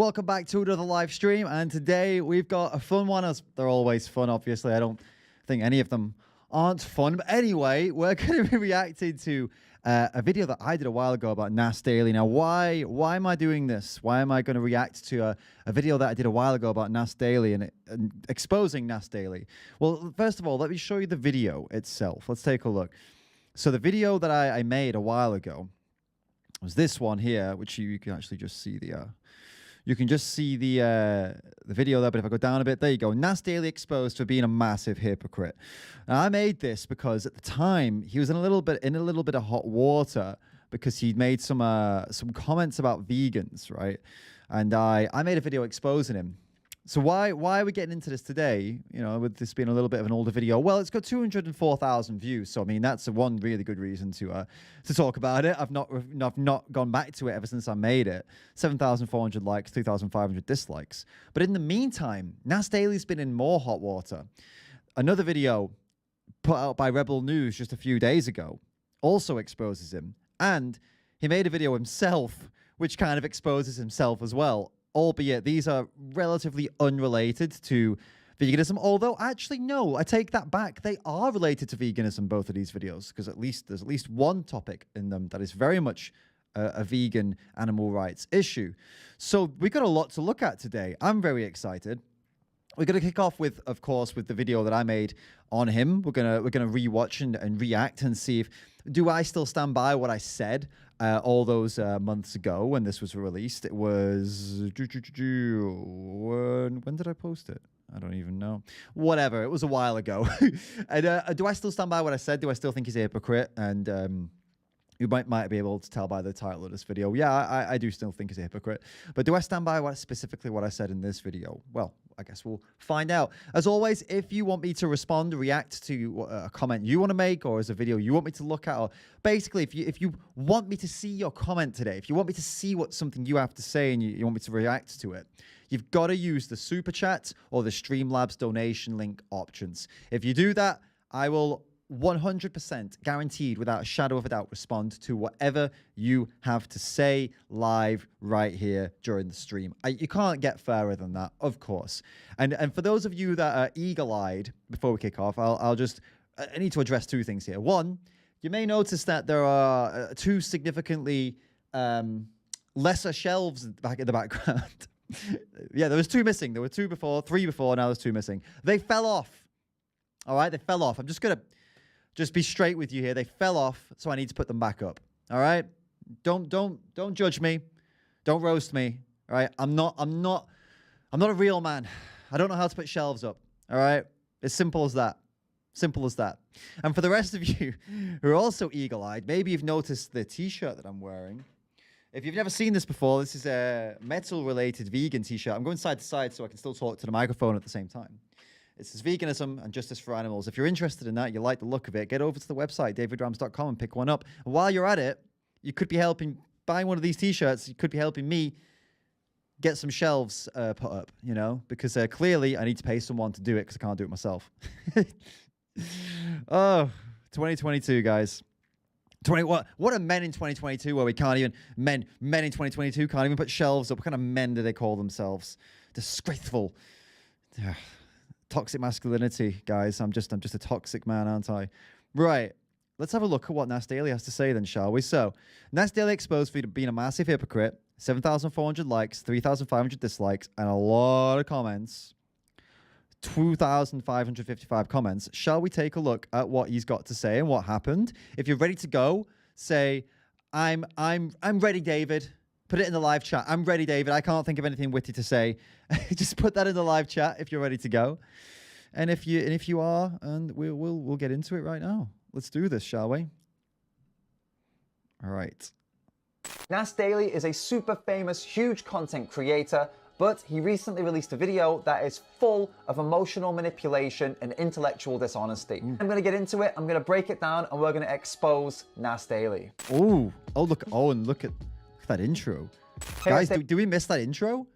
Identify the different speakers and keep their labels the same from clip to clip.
Speaker 1: Welcome back to another live stream, and today we've got a fun one. As they're always fun, obviously. I don't think any of them aren't fun. But anyway, we're going to be reacting to a video that I did a while ago about Nas Daily. Now, why am I doing this? Why am I going to react to a video that I did a while ago about Nas Daily and exposing Nas Daily? Well, first of all, let me show you the video itself. Let's take a look. So the video that I made a while ago was this one here, which you can actually just see the... You can just see the video there, but if I go down a bit, there you go. Nas Daily exposed for being a massive hypocrite. Now, I made this because at the time he was in a little bit of hot water because he'd made some comments about vegans, right? And I made a video exposing him. So why are we getting into this today? You know, with this being a little bit of an older video. Well, it's got 204,000 views, so I mean that's one really good reason to talk about it. I've not gone back to it ever since I made it. 7,400 likes, 3,500 dislikes. But in the meantime, Nas Daily's been in more hot water. Another video put out by Rebel News just a few days ago also exposes him, and he made a video himself, which kind of exposes himself as well. Albeit these are relatively unrelated to veganism, although actually no, I take that back. They are related to veganism, both of these videos, because there's at least one topic in them that is very much a vegan animal rights issue. So we've got a lot to look at today. I'm very excited. We're going to kick off with, of course, with the video that I made on him. We're gonna rewatch and react and see if do I still stand by what I said all those months ago when this was released. It was when did I post it? I don't even know. Whatever. It was a while ago. And do I still stand by what I said? Do I still think he's a hypocrite? And you might be able to tell by the title of this video. Yeah, I do still think he's a hypocrite. But do I stand by specifically what I said in this video? Well, I guess we'll find out. As always, if you want me to respond, react to a comment you want to make, or as a video you want me to look at, or basically if you want me to see your comment today, if you want me to see something you have to say and you want me to react to it, you've got to use the Super Chat or the Streamlabs donation link options. If you do that, I will 100% guaranteed, without a shadow of a doubt, respond to whatever you have to say live right here during the stream. You can't get fairer than that, of course. And for those of you that are eagle-eyed, before we kick off, I need to address two things here. One, you may notice that there are two significantly lesser shelves back in the background. Yeah, there was two missing. There were two before, three before, now there's two missing. They fell off. All right, they fell off. I'm just going to just be straight with you here. They fell off, so I need to put them back up. All right? Don't judge me. Don't roast me. All right? I'm not a real man. I don't know how to put shelves up. All right? It's simple as that. Simple as that. And for the rest of you who are also eagle-eyed, maybe you've noticed the t-shirt that I'm wearing. If you've never seen this before, this is a metal-related vegan t-shirt. I'm going side to side so I can still talk to the microphone at the same time. It says veganism and justice for animals. If you're interested in that, you like the look of it, get over to the website, davidrams.com, and pick one up. And while you're at it, you could be helping, buying one of these t-shirts, you could be helping me get some shelves put up, you know, because clearly I need to pay someone to do it because I can't do it myself. Oh, 2022, guys. What are men in 2022 where we can't even, men in 2022 can't even put shelves up? What kind of men do they call themselves? Disgraceful. Toxic masculinity, guys. I'm just a toxic man, aren't I? Right. Let's have a look at what Nas Daily has to say then, shall we? So, Nas Daily exposed for being a massive hypocrite, 7,400 likes, 3,500 dislikes, and a lot of comments. 2,555 comments. Shall we take a look at what he's got to say and what happened? If you're ready to go, say, I'm ready, David. Put it in the live chat. I'm ready, David. I can't think of anything witty to say. Just put that in the live chat if you're ready to go. And if you are, and we'll get into it right now. Let's do this, shall we? All right.
Speaker 2: Nas Daily is a super famous, huge content creator, but he recently released a video that is full of emotional manipulation and intellectual dishonesty. I'm going to get into it. I'm going to break it down, and we're going to expose Nas Daily.
Speaker 1: Oh, look. Oh, and look at that intro. Hey, guys, do we miss that intro?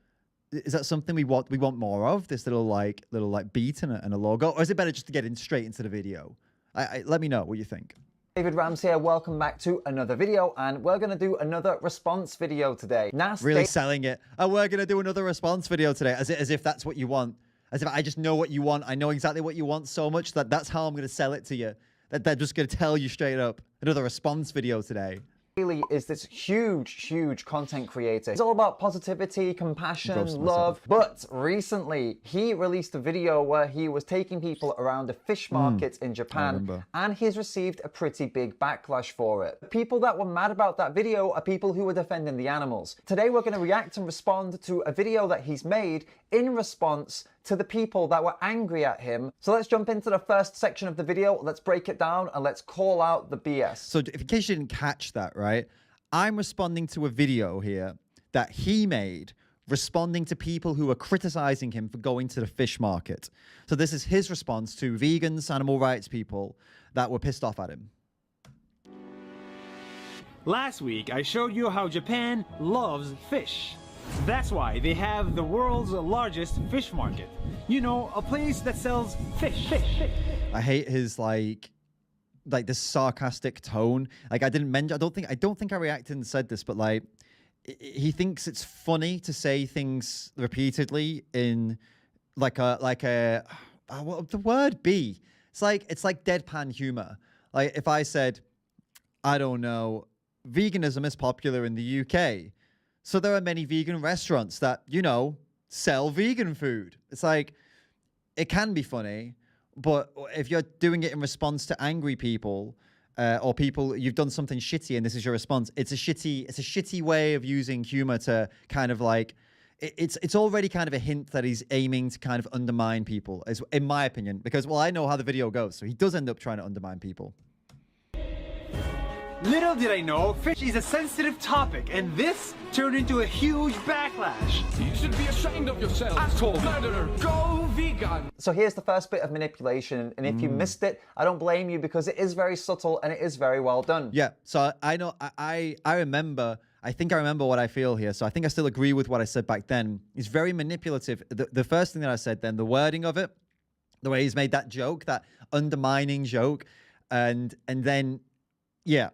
Speaker 1: Is that something we want more of? This little beat and a logo, or is it better just to get straight into the video? Let me know what you think.
Speaker 2: David Rams here, welcome back to another video, and we're going to do another response video today.
Speaker 1: Really selling it. Oh, we're going to do another response video today, as if that's what you want. As if I just know what you want. I know exactly what you want so much that that's how I'm going to sell it to you. That they're just going to tell you straight up. Another response video today.
Speaker 2: Daily is this huge content creator. It's all about positivity, compassion, love. But recently, he released a video where he was taking people around a fish market in Japan, and he's received a pretty big backlash for it. The people that were mad about that video are people who were defending the animals. Today, we're going to react and respond to a video that he's made in response to the people that were angry at him. So let's jump into the first section of the video. Let's break it down and let's call out the BS.
Speaker 1: So in case you didn't catch that, right? I'm responding to a video here that he made responding to people who were criticizing him for going to the fish market. So this is his response to vegans, animal rights people that were pissed off at him.
Speaker 3: Last week, I showed you how Japan loves fish. That's why they have the world's largest fish market. You know, a place that sells fish.
Speaker 1: I hate his like this sarcastic tone. Like I didn't mention. I don't think I reacted and said this, but like he thinks it's funny to say things repeatedly in like a what would the word be? It's like deadpan humor. Like if I said, I don't know, veganism is popular in the UK. So there are many vegan restaurants that, you know, sell vegan food. It's like, it can be funny, but if you're doing it in response to angry people or people, you've done something shitty and this is your response, it's a shitty way of using humor to kind of like, it's already kind of a hint that he's aiming to kind of undermine people, in my opinion, because, well, I know how the video goes. So he does end up trying to undermine people.
Speaker 3: Little did I know, fish is a sensitive topic, and this turned into a huge backlash.
Speaker 4: You should be ashamed of yourself. Asshole, murderer, go vegan.
Speaker 2: So here's the first bit of manipulation, and if you missed it, I don't blame you because it is very subtle and it is very well done.
Speaker 1: Yeah, so I know, I remember, I think I remember what I feel here, so I think I still agree with what I said back then. It's very manipulative. The first thing that I said then, the wording of it, the way he's made that joke, that undermining joke, and then, yeah.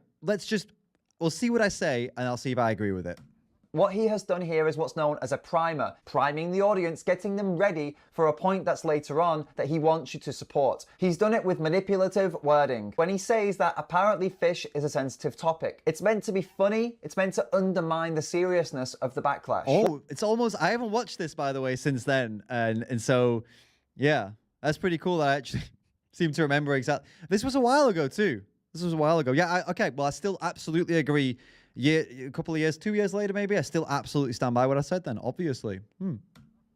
Speaker 1: We'll see what I say, and I'll see if I agree with it.
Speaker 2: What he has done here is what's known as a primer, priming the audience, getting them ready for a point that's later on that he wants you to support. He's done it with manipulative wording. When he says that apparently fish is a sensitive topic, it's meant to be funny, it's meant to undermine the seriousness of the backlash.
Speaker 1: Oh, it's almost, I haven't watched this, by the way, since then, and so, yeah, that's pretty cool. I actually seem to remember exactly. This was a while ago, too. This was a while ago. Yeah, okay. Well, I still absolutely agree. Yeah, a couple of years, 2 years later, maybe, I still absolutely stand by what I said then, obviously.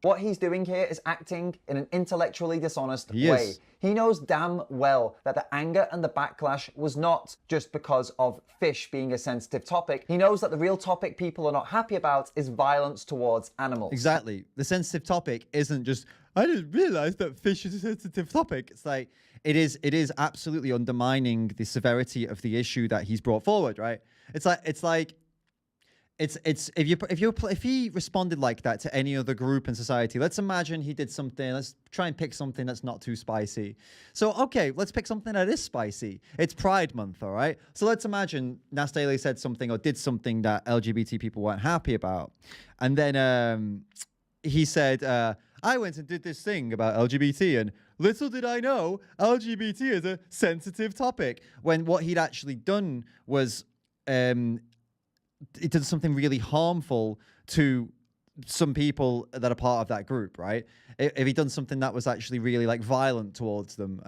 Speaker 2: What he's doing here is acting in an intellectually dishonest way. He knows damn well that the anger and the backlash was not just because of fish being a sensitive topic. He knows that the real topic people are not happy about is violence towards animals.
Speaker 1: Exactly. The sensitive topic isn't just, I didn't realize that fish is a sensitive topic. It's like, it is absolutely undermining the severity of the issue that he's brought forward, right? If he responded like that to any other group in society, let's imagine he did something, let's try and pick something that's not too spicy. So, okay, let's pick something that is spicy. It's Pride Month, all right? So let's imagine Nas Daily said something or did something that LGBT people weren't happy about. And then he said, I went and did this thing about LGBT, and little did I know LGBT is a sensitive topic. When what he'd actually done was it did something really harmful to some people that are part of that group, right? If he'd done something that was actually really like violent towards them,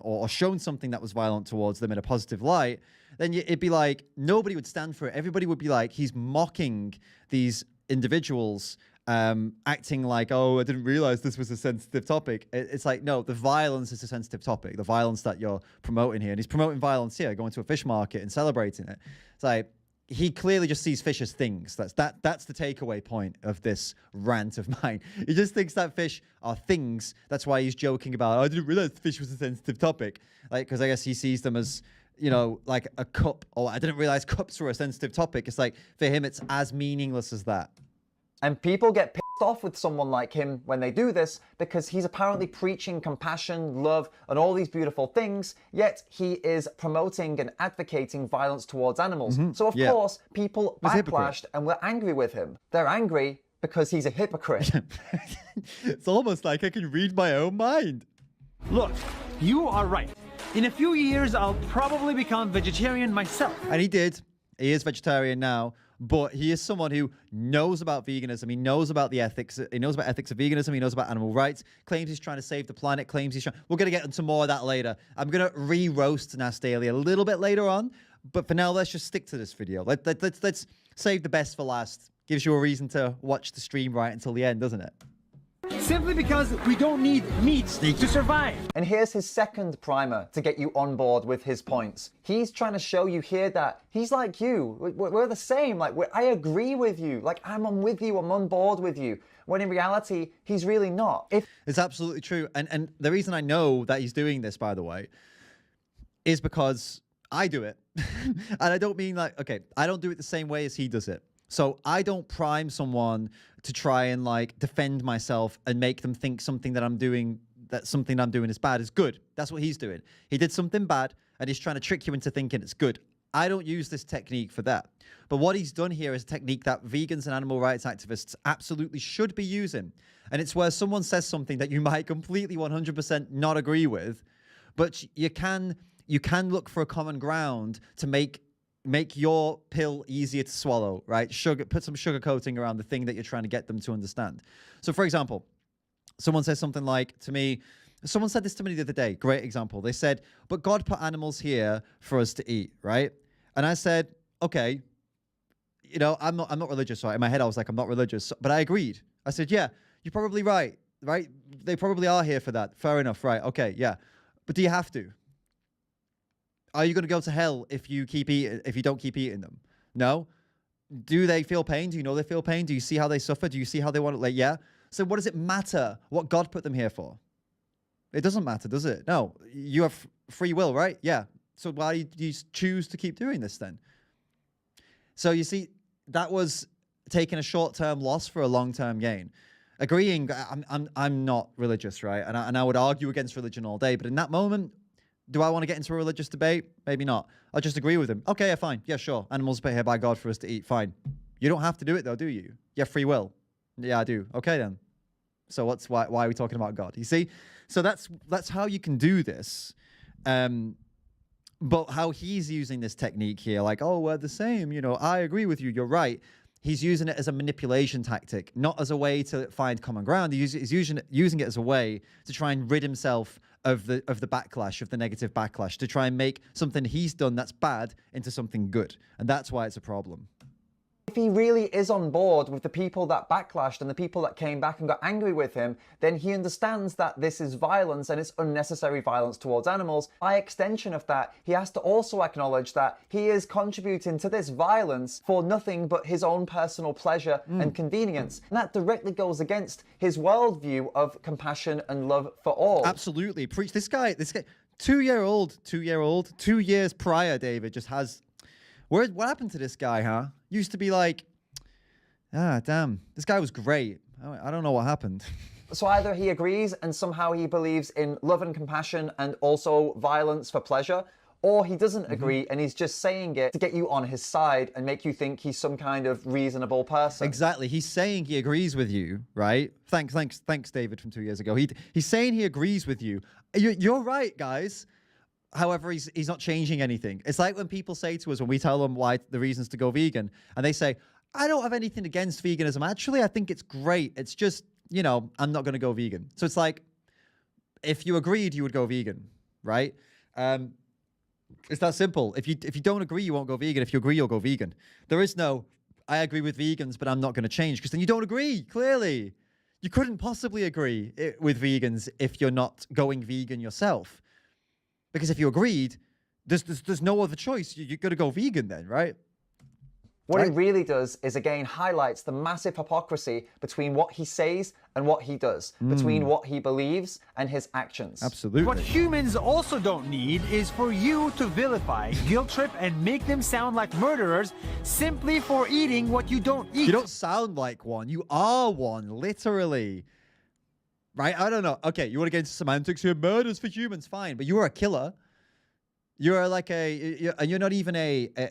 Speaker 1: or shown something that was violent towards them in a positive light, then it'd be like nobody would stand for it. Everybody would be like, he's mocking these individuals, acting like, oh, I didn't realize this was a sensitive topic. It's like, no, the violence is a sensitive topic. The violence that you're promoting here. And he's promoting violence here, going to a fish market and celebrating it. It's like, he clearly just sees fish as things. That's the takeaway point of this rant of mine. He just thinks that fish are things. That's why he's joking about, oh, I didn't realize fish was a sensitive topic. Like, because I guess he sees them as, you know, like a cup, or I didn't realize cups were a sensitive topic. It's like, for him, it's as meaningless as that.
Speaker 2: And people get pissed off with someone like him when they do this because he's apparently preaching compassion, love, and all these beautiful things, yet he is promoting and advocating violence towards animals. So of course, people backlashed and were angry with him. They're angry because he's a hypocrite.
Speaker 1: It's almost like I can read my own mind.
Speaker 3: Look, you are right. In a few years, I'll probably become vegetarian myself.
Speaker 1: And he did. He is vegetarian now, but he is someone who knows about veganism. He knows about the ethics. He knows about ethics of veganism. He knows about animal rights. Claims he's trying to save the planet. Claims he's trying... We're going to get into more of that later. I'm going to re-roast Nas Daily a little bit later on, but for now, let's just stick to this video. Let's save the best for last. Gives you a reason to watch the stream right until the end, doesn't it?
Speaker 3: Simply because we don't need meat to survive.
Speaker 2: And here's his second primer to get you on board with his points. He's trying to show you here that he's like you. We're the same. Like, I agree with you. Like, I'm on with you. I'm on board with you. When in reality, he's really not.
Speaker 1: It's absolutely true. And the reason I know that he's doing this, by the way, is because I do it. And I don't mean like, okay, I don't do it the same way as he does it. So I don't prime someone to try and like defend myself and make them think something that I'm doing, that something I'm doing is bad is good. That's what he's doing. He did something bad and he's trying to trick you into thinking it's good. I don't use this technique for that. But what he's done here is a technique that vegans and animal rights activists absolutely should be using. And it's where someone says something that you might completely 100% not agree with, but you can look for a common ground to make your pill easier to swallow, right? Put some sugar coating around the thing that you're trying to get them to understand. So for example, someone says something like to me, someone said this to me the other day, great example. They said, but God put animals here for us to eat, right? And I said, okay, you know, I'm not religious, right? In my head, I was like, I'm not religious, but I agreed. I said, yeah, you're probably right? They probably are here for that. Fair enough, right? Okay, yeah. But do you have to? Are you going to go to hell if you don't keep eating them? No. Do they feel pain? Do you know they feel pain? Do you see how they suffer? Do you see how they want it? Like, yeah. So what does it matter what God put them here for? It doesn't matter, does it? No. You have free will, right? Yeah. So why do you choose to keep doing this then? So you see, that was taking a short-term loss for a long-term gain. Agreeing, I'm not religious, right? And I would argue against religion all day, but in that moment, do I want to get into a religious debate? Maybe not. I'll just agree with him. Okay, yeah, fine. Yeah, sure. Animals put here by God for us to eat. Fine. You don't have to do it though, do you? You have free will. Yeah, I do. Okay then. So why are we talking about God? You see? So that's how you can do this. But how he's using this technique here, like, oh, we're the same. You know, I agree with you. You're right. He's using it as a manipulation tactic, not as a way to find common ground. He's using it as a way to try and rid himself of the backlash, of the negative backlash, to try and make something he's done that's bad into something good. And that's why it's a problem.
Speaker 2: If he really is on board with the people that backlashed and the people that came back and got angry with him, then he understands that this is violence and it's unnecessary violence towards animals. By extension of that, he has to also acknowledge that he is contributing to this violence for nothing but his own personal pleasure and convenience. And that directly goes against his worldview of compassion and love for all.
Speaker 1: Absolutely. Preach. This guy, 2 years prior, David, just has... What happened to this guy, huh? Used to be like, damn, this guy was great. I don't know what happened.
Speaker 2: So either he agrees and somehow he believes in love and compassion and also violence for pleasure, or he doesn't agree and he's just saying it to get you on his side and make you think he's some kind of reasonable person.
Speaker 1: Exactly. He's saying he agrees with you, right? Thanks, David from 2 years ago. He's saying he agrees with you. You're right, guys. However, he's not changing anything. It's like when people say to us, when we tell them why the reasons to go vegan, and they say, I don't have anything against veganism. Actually, I think it's great. It's just, you know, I'm not going to go vegan. So it's like, if you agreed, you would go vegan, right? It's that simple. If you don't agree, you won't go vegan. If you agree, you'll go vegan. There is no, I agree with vegans, but I'm not going to change, because then you don't agree, clearly. You couldn't possibly agree with vegans if you're not going vegan yourself. Because if you agreed, there's no other choice. You got to go vegan then, right?
Speaker 2: What it really does is, again, highlights the massive hypocrisy between what he says and what he does, between what he believes and his actions.
Speaker 1: Absolutely.
Speaker 3: What humans also don't need is for you to vilify, guilt trip, and make them sound like murderers simply for eating what you don't eat.
Speaker 1: You don't sound like one. You are one, literally. Right? I don't know. Okay, you want to get into semantics here? Murders for humans, fine. But you are a killer. You're like you're not even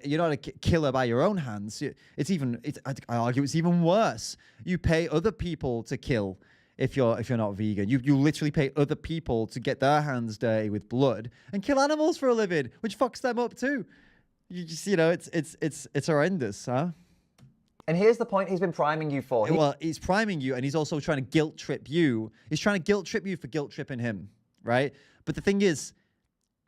Speaker 1: you're not a killer by your own hands. I argue it's even worse. You pay other people to kill if you're not vegan. You literally pay other people to get their hands dirty with blood and kill animals for a living, which fucks them up too. You just, it's horrendous, huh?
Speaker 2: And here's the point he's been priming you for.
Speaker 1: Well, he's priming you, and he's also trying to guilt trip you. He's trying to guilt trip you for guilt tripping him, right? But the thing is,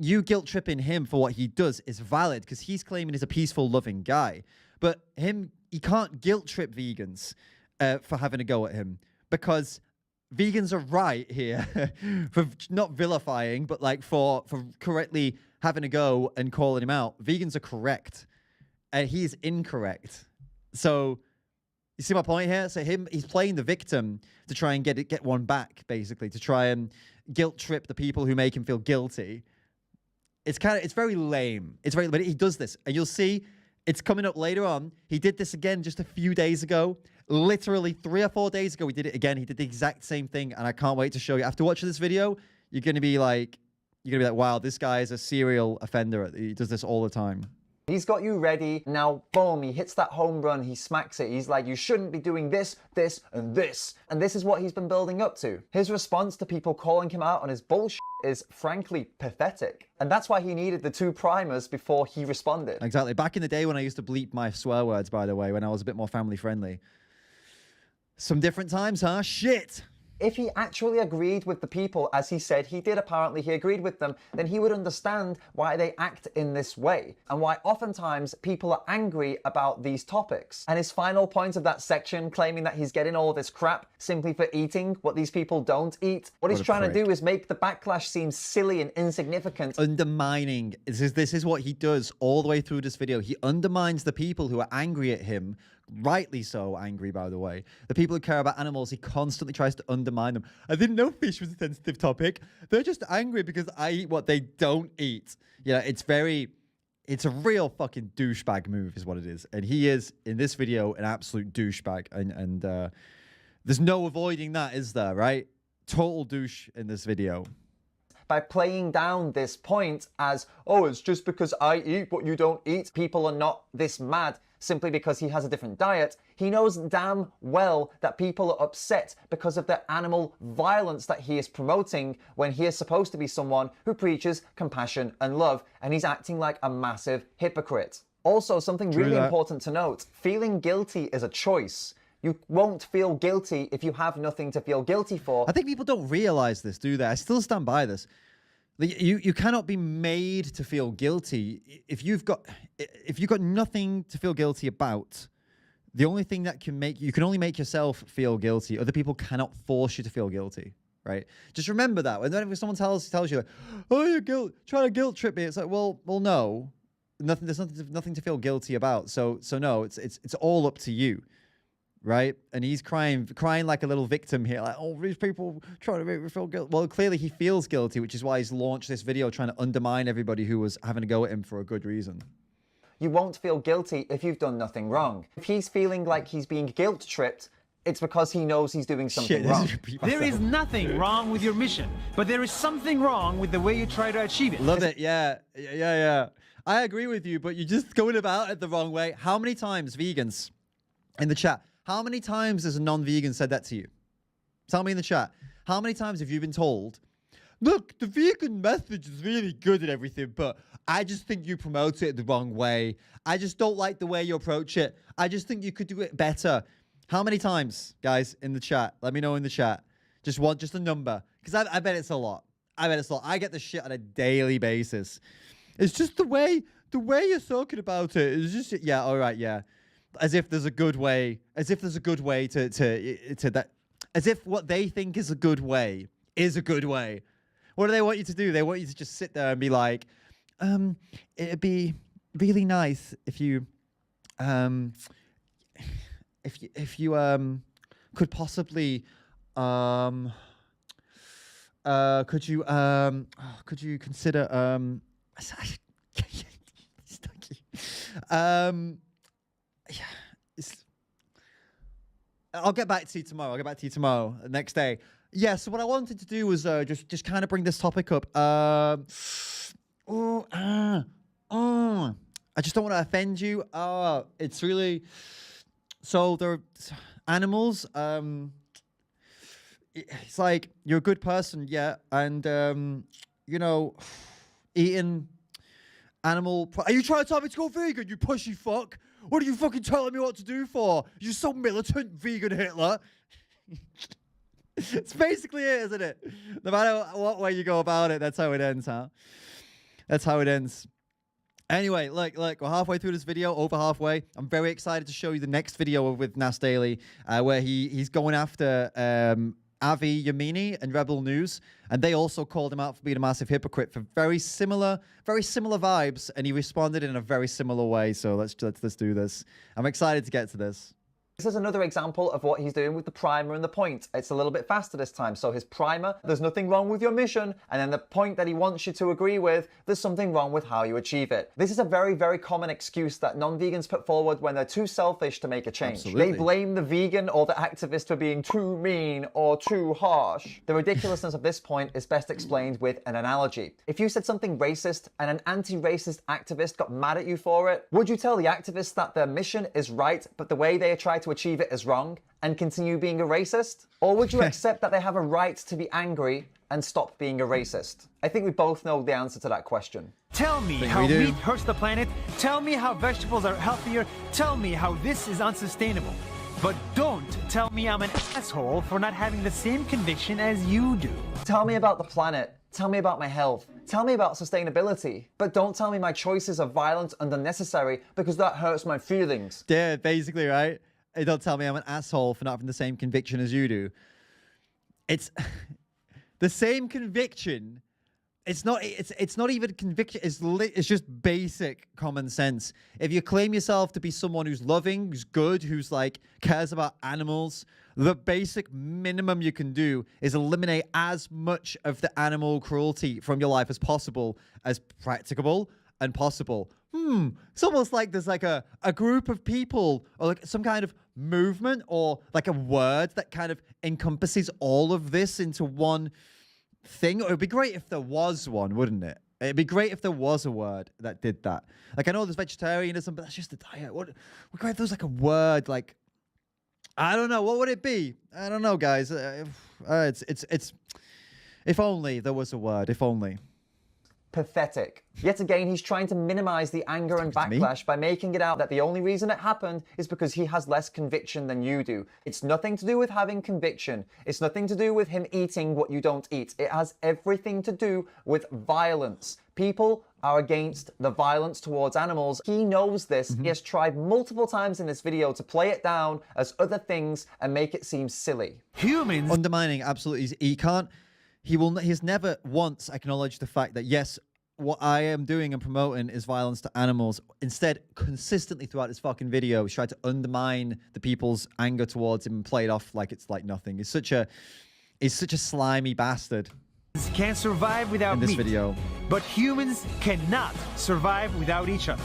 Speaker 1: you guilt tripping him for what he does is valid because he's claiming he's a peaceful, loving guy. But he can't guilt trip vegans for having a go at him, because vegans are right here for not vilifying, but like for correctly having a go and calling him out. Vegans are correct, and he's incorrect. So you see my point here? So he's playing the victim to try and get one back, basically, to try and guilt trip the people who make him feel guilty. It's very lame. But he does this, and you'll see it's coming up later on. He did this again just a few days ago. Literally 3 or 4 days ago, he did it again. He did the exact same thing, and I can't wait to show you. After watching this video, you're gonna be like, wow, this guy is a serial offender. He does this all the time.
Speaker 2: He's got you ready. Now, boom, he hits that home run. He smacks it. He's like, you shouldn't be doing this, this, and this. And this is what he's been building up to. His response to people calling him out on his bullshit is frankly pathetic. And that's why he needed the 2 primers before he responded.
Speaker 1: Exactly. Back in the day when I used to bleep my swear words, by the way, when I was a bit more family friendly. Some different times, huh? Shit.
Speaker 2: If he actually agreed with the people, as he said he did, apparently he agreed with them, then he would understand why they act in this way and why oftentimes people are angry about these topics. And his final point of that section, claiming that he's getting all this crap simply for eating what these people don't eat, what he's trying to do is make the backlash seem silly and insignificant.
Speaker 1: Undermining. This is what he does all the way through this video. He undermines the people who are angry at him. Rightly so angry, by the way. The people who care about animals, he constantly tries to undermine them. I didn't know fish was a sensitive topic. They're just angry because I eat what they don't eat. Yeah, it's a real fucking douchebag move is what it is. And he is, in this video, an absolute douchebag. And there's no avoiding that, is there, right? Total douche in this video.
Speaker 2: By playing down this point as, oh, it's just because I eat what you don't eat, people are not this mad simply because he has a different diet. He knows damn well that people are upset because of the animal violence that he is promoting when he is supposed to be someone who preaches compassion and love, and he's acting like a massive hypocrite. Also, something really important to note, feeling guilty is a choice. You won't feel guilty if you have nothing to feel guilty for.
Speaker 1: I think people don't realize this, do they? I still stand by this. You cannot be made to feel guilty if you've got nothing to feel guilty about. The only thing that you can only make yourself feel guilty. Other people cannot force you to feel guilty, right? Just remember that. And then if someone tells you, like, "Oh, you're trying to guilt trip me," it's like, well, no, there's nothing to feel guilty about. So no, it's all up to you. Right? And he's crying like a little victim here. Like, oh, these people trying to make me feel guilty. Well, clearly he feels guilty, which is why he's launched this video trying to undermine everybody who was having a go at him for a good reason.
Speaker 2: You won't feel guilty if you've done nothing wrong. If he's feeling like he's being guilt tripped, it's because he knows he's doing something wrong.
Speaker 3: There is nothing wrong with your mission, but there is something wrong with the way you try to achieve it.
Speaker 1: Love it. Yeah. I agree with you, but you're just going about it the wrong way. How many times, vegans, in the chat, how many times has a non-vegan said that to you? Tell me in the chat. How many times have you been told, look, the vegan message is really good and everything, but I just think you promote it the wrong way. I just don't like the way you approach it. I just think you could do it better. How many times, guys, in the chat? Let me know in the chat. Just a number. Because I bet it's a lot. I get this shit on a daily basis. It's just the way you're talking about it. It's just, yeah, all right, yeah. As if there's a good way to that, as if what they think is a good way is a good way. What do they want you to do? They want you to just sit there and be like, it'd be really nice if you if you could possibly could you consider yeah, I'll get back to you tomorrow. I'll get back to you tomorrow, next day. Yeah, so what I wanted to do was just kind of bring this topic up. I just don't want to offend you. It's really... So there are animals. It's like, you're a good person, yeah, and, you know, eating animal... Are you trying to tell me to go vegan, you pushy fuck? What are you fucking telling me what to do for? You're so militant, vegan Hitler. It's basically it, isn't it? No matter what way you go about it, that's how it ends, huh? That's how it ends. Anyway, look, we're halfway through this video, over halfway. I'm very excited to show you the next video with Nas Daily, where he's going after Avi Yemini and Rebel News, and they also called him out for being a massive hypocrite for very similar vibes, and he responded in a very similar way. So let's do this. I'm excited to get to this.
Speaker 2: This is another example of what he's doing with the primer and the point. It's a little bit faster this time. So his primer, there's nothing wrong with your mission. And then the point that he wants you to agree with, there's something wrong with how you achieve it. This is a very, very common excuse that non-vegans put forward when they're too selfish to make a change.
Speaker 1: Absolutely.
Speaker 2: They blame the vegan or the activist for being too mean or too harsh. The ridiculousness of this point is best explained with an analogy. If you said something racist and an anti-racist activist got mad at you for it, would you tell the activist that their mission is right, but the way they try to achieve it is wrong, and continue being a racist? Or would you accept that they have a right to be angry and stop being a racist? I think we both know the answer to that question.
Speaker 3: Tell me how meat hurts the planet. Tell me how vegetables are healthier. Tell me how this is unsustainable. But don't tell me I'm an asshole for not having the same conviction as you do.
Speaker 2: Tell me about the planet. Tell me about my health. Tell me about sustainability. But don't tell me my choices are violent and unnecessary, because that hurts my feelings.
Speaker 1: Yeah, basically, right? Hey, don't tell me I'm an asshole for not having the same conviction as you do. It's the same conviction. It's not even conviction. It's just basic common sense. If you claim yourself to be someone who's loving, who's good, who's like cares about animals, the basic minimum you can do is eliminate as much of the animal cruelty from your life as possible, as practicable and possible. It's almost like there's like a group of people, or like some kind of movement, or like a word that kind of encompasses all of this into one thing. It would be great if there was one, wouldn't it? It'd be great if there was a word that did that. Like, I know there's vegetarianism, but that's just a diet. What great if there was like a word, like, I don't know, what would it be? I don't know, guys. It's if only there was a word, if only.
Speaker 2: Pathetic. Yet again, he's trying to minimize the anger and backlash by making it out that the only reason it happened is because he has less conviction than you do. It's nothing to do with having conviction. It's nothing to do with him eating what you don't eat. It has everything to do with violence. People are against the violence towards animals. He knows this. He has tried multiple times in this video to play it down as other things and make it seem silly.
Speaker 3: Humans
Speaker 1: Undermining, absolutely. He's never once acknowledged the fact that, yes, what I am doing and promoting is violence to animals. Instead, consistently throughout this fucking video, he's tried to undermine the people's anger towards him and play it off like it's like nothing. He's such a slimy bastard.
Speaker 3: Can't survive without
Speaker 1: in this
Speaker 3: meat,
Speaker 1: video.
Speaker 3: but humans cannot survive without each other.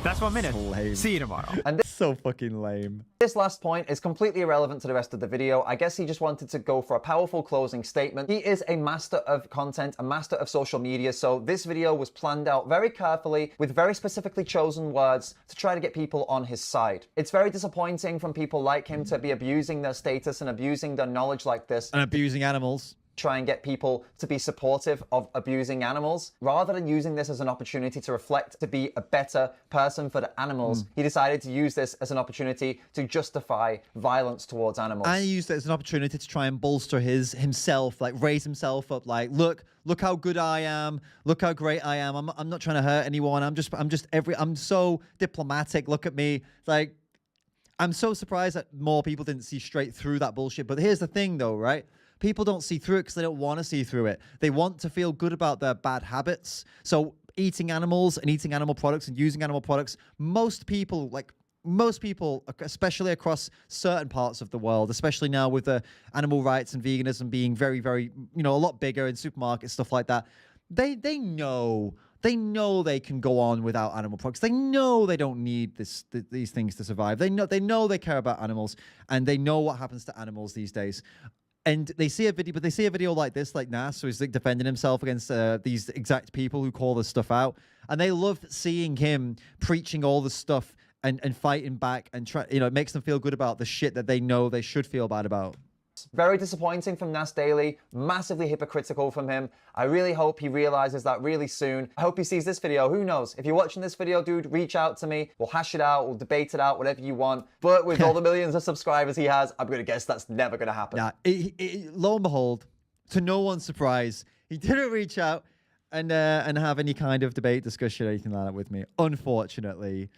Speaker 3: That's 1 minute.
Speaker 1: Lame.
Speaker 3: See you tomorrow.
Speaker 2: And
Speaker 1: So fucking lame.
Speaker 2: this last point is completely irrelevant to the rest of the video. I guess he just wanted to go for a powerful closing statement. He is a master of content, a master of social media, so this video was planned out very carefully with very specifically chosen words to try to get people on his side. It's very disappointing from people like him to be abusing their status and abusing their knowledge like this.
Speaker 1: And abusing animals.
Speaker 2: Try and get people to be supportive of abusing animals. Rather than using this as an opportunity to reflect, to be a better person for the animals, he decided to use this as an opportunity to justify violence towards animals.
Speaker 1: And he used it as an opportunity to try and bolster himself, like raise himself up, like, look how good I am, look how great I am. I'm not trying to hurt anyone. I'm so diplomatic. Look at me. Like, I'm so surprised that more people didn't see straight through that bullshit. But here's the thing though, right? People don't see through it because they don't want to see through it. They want to feel good about their bad habits. So eating animals and eating animal products and using animal products, most people, like most people, especially across certain parts of the world, especially now with the animal rights and veganism being very, very, a lot bigger in supermarkets, stuff like that, they know they can go on without animal products. They know they don't need these things to survive. They know they care about animals, and they know what happens to animals these days. And they see a video like this, like Nas, so he's like defending himself against these exact people who call this stuff out, and they love seeing him preaching all this stuff and fighting back and try. It makes them feel good about the shit that they know they should feel bad about.
Speaker 2: Very disappointing from Nas Daily, massively hypocritical from him. I really hope he realizes that really soon. I hope he sees this video. Who knows? If you're watching this video, dude, reach out to me. We'll hash it out. We'll debate it out, whatever you want. But with all the millions of subscribers he has, I'm going to guess that's never going to happen.
Speaker 1: Nah, lo and behold, to no one's surprise, he didn't reach out and have any kind of debate, discussion, or anything like that with me. Unfortunately,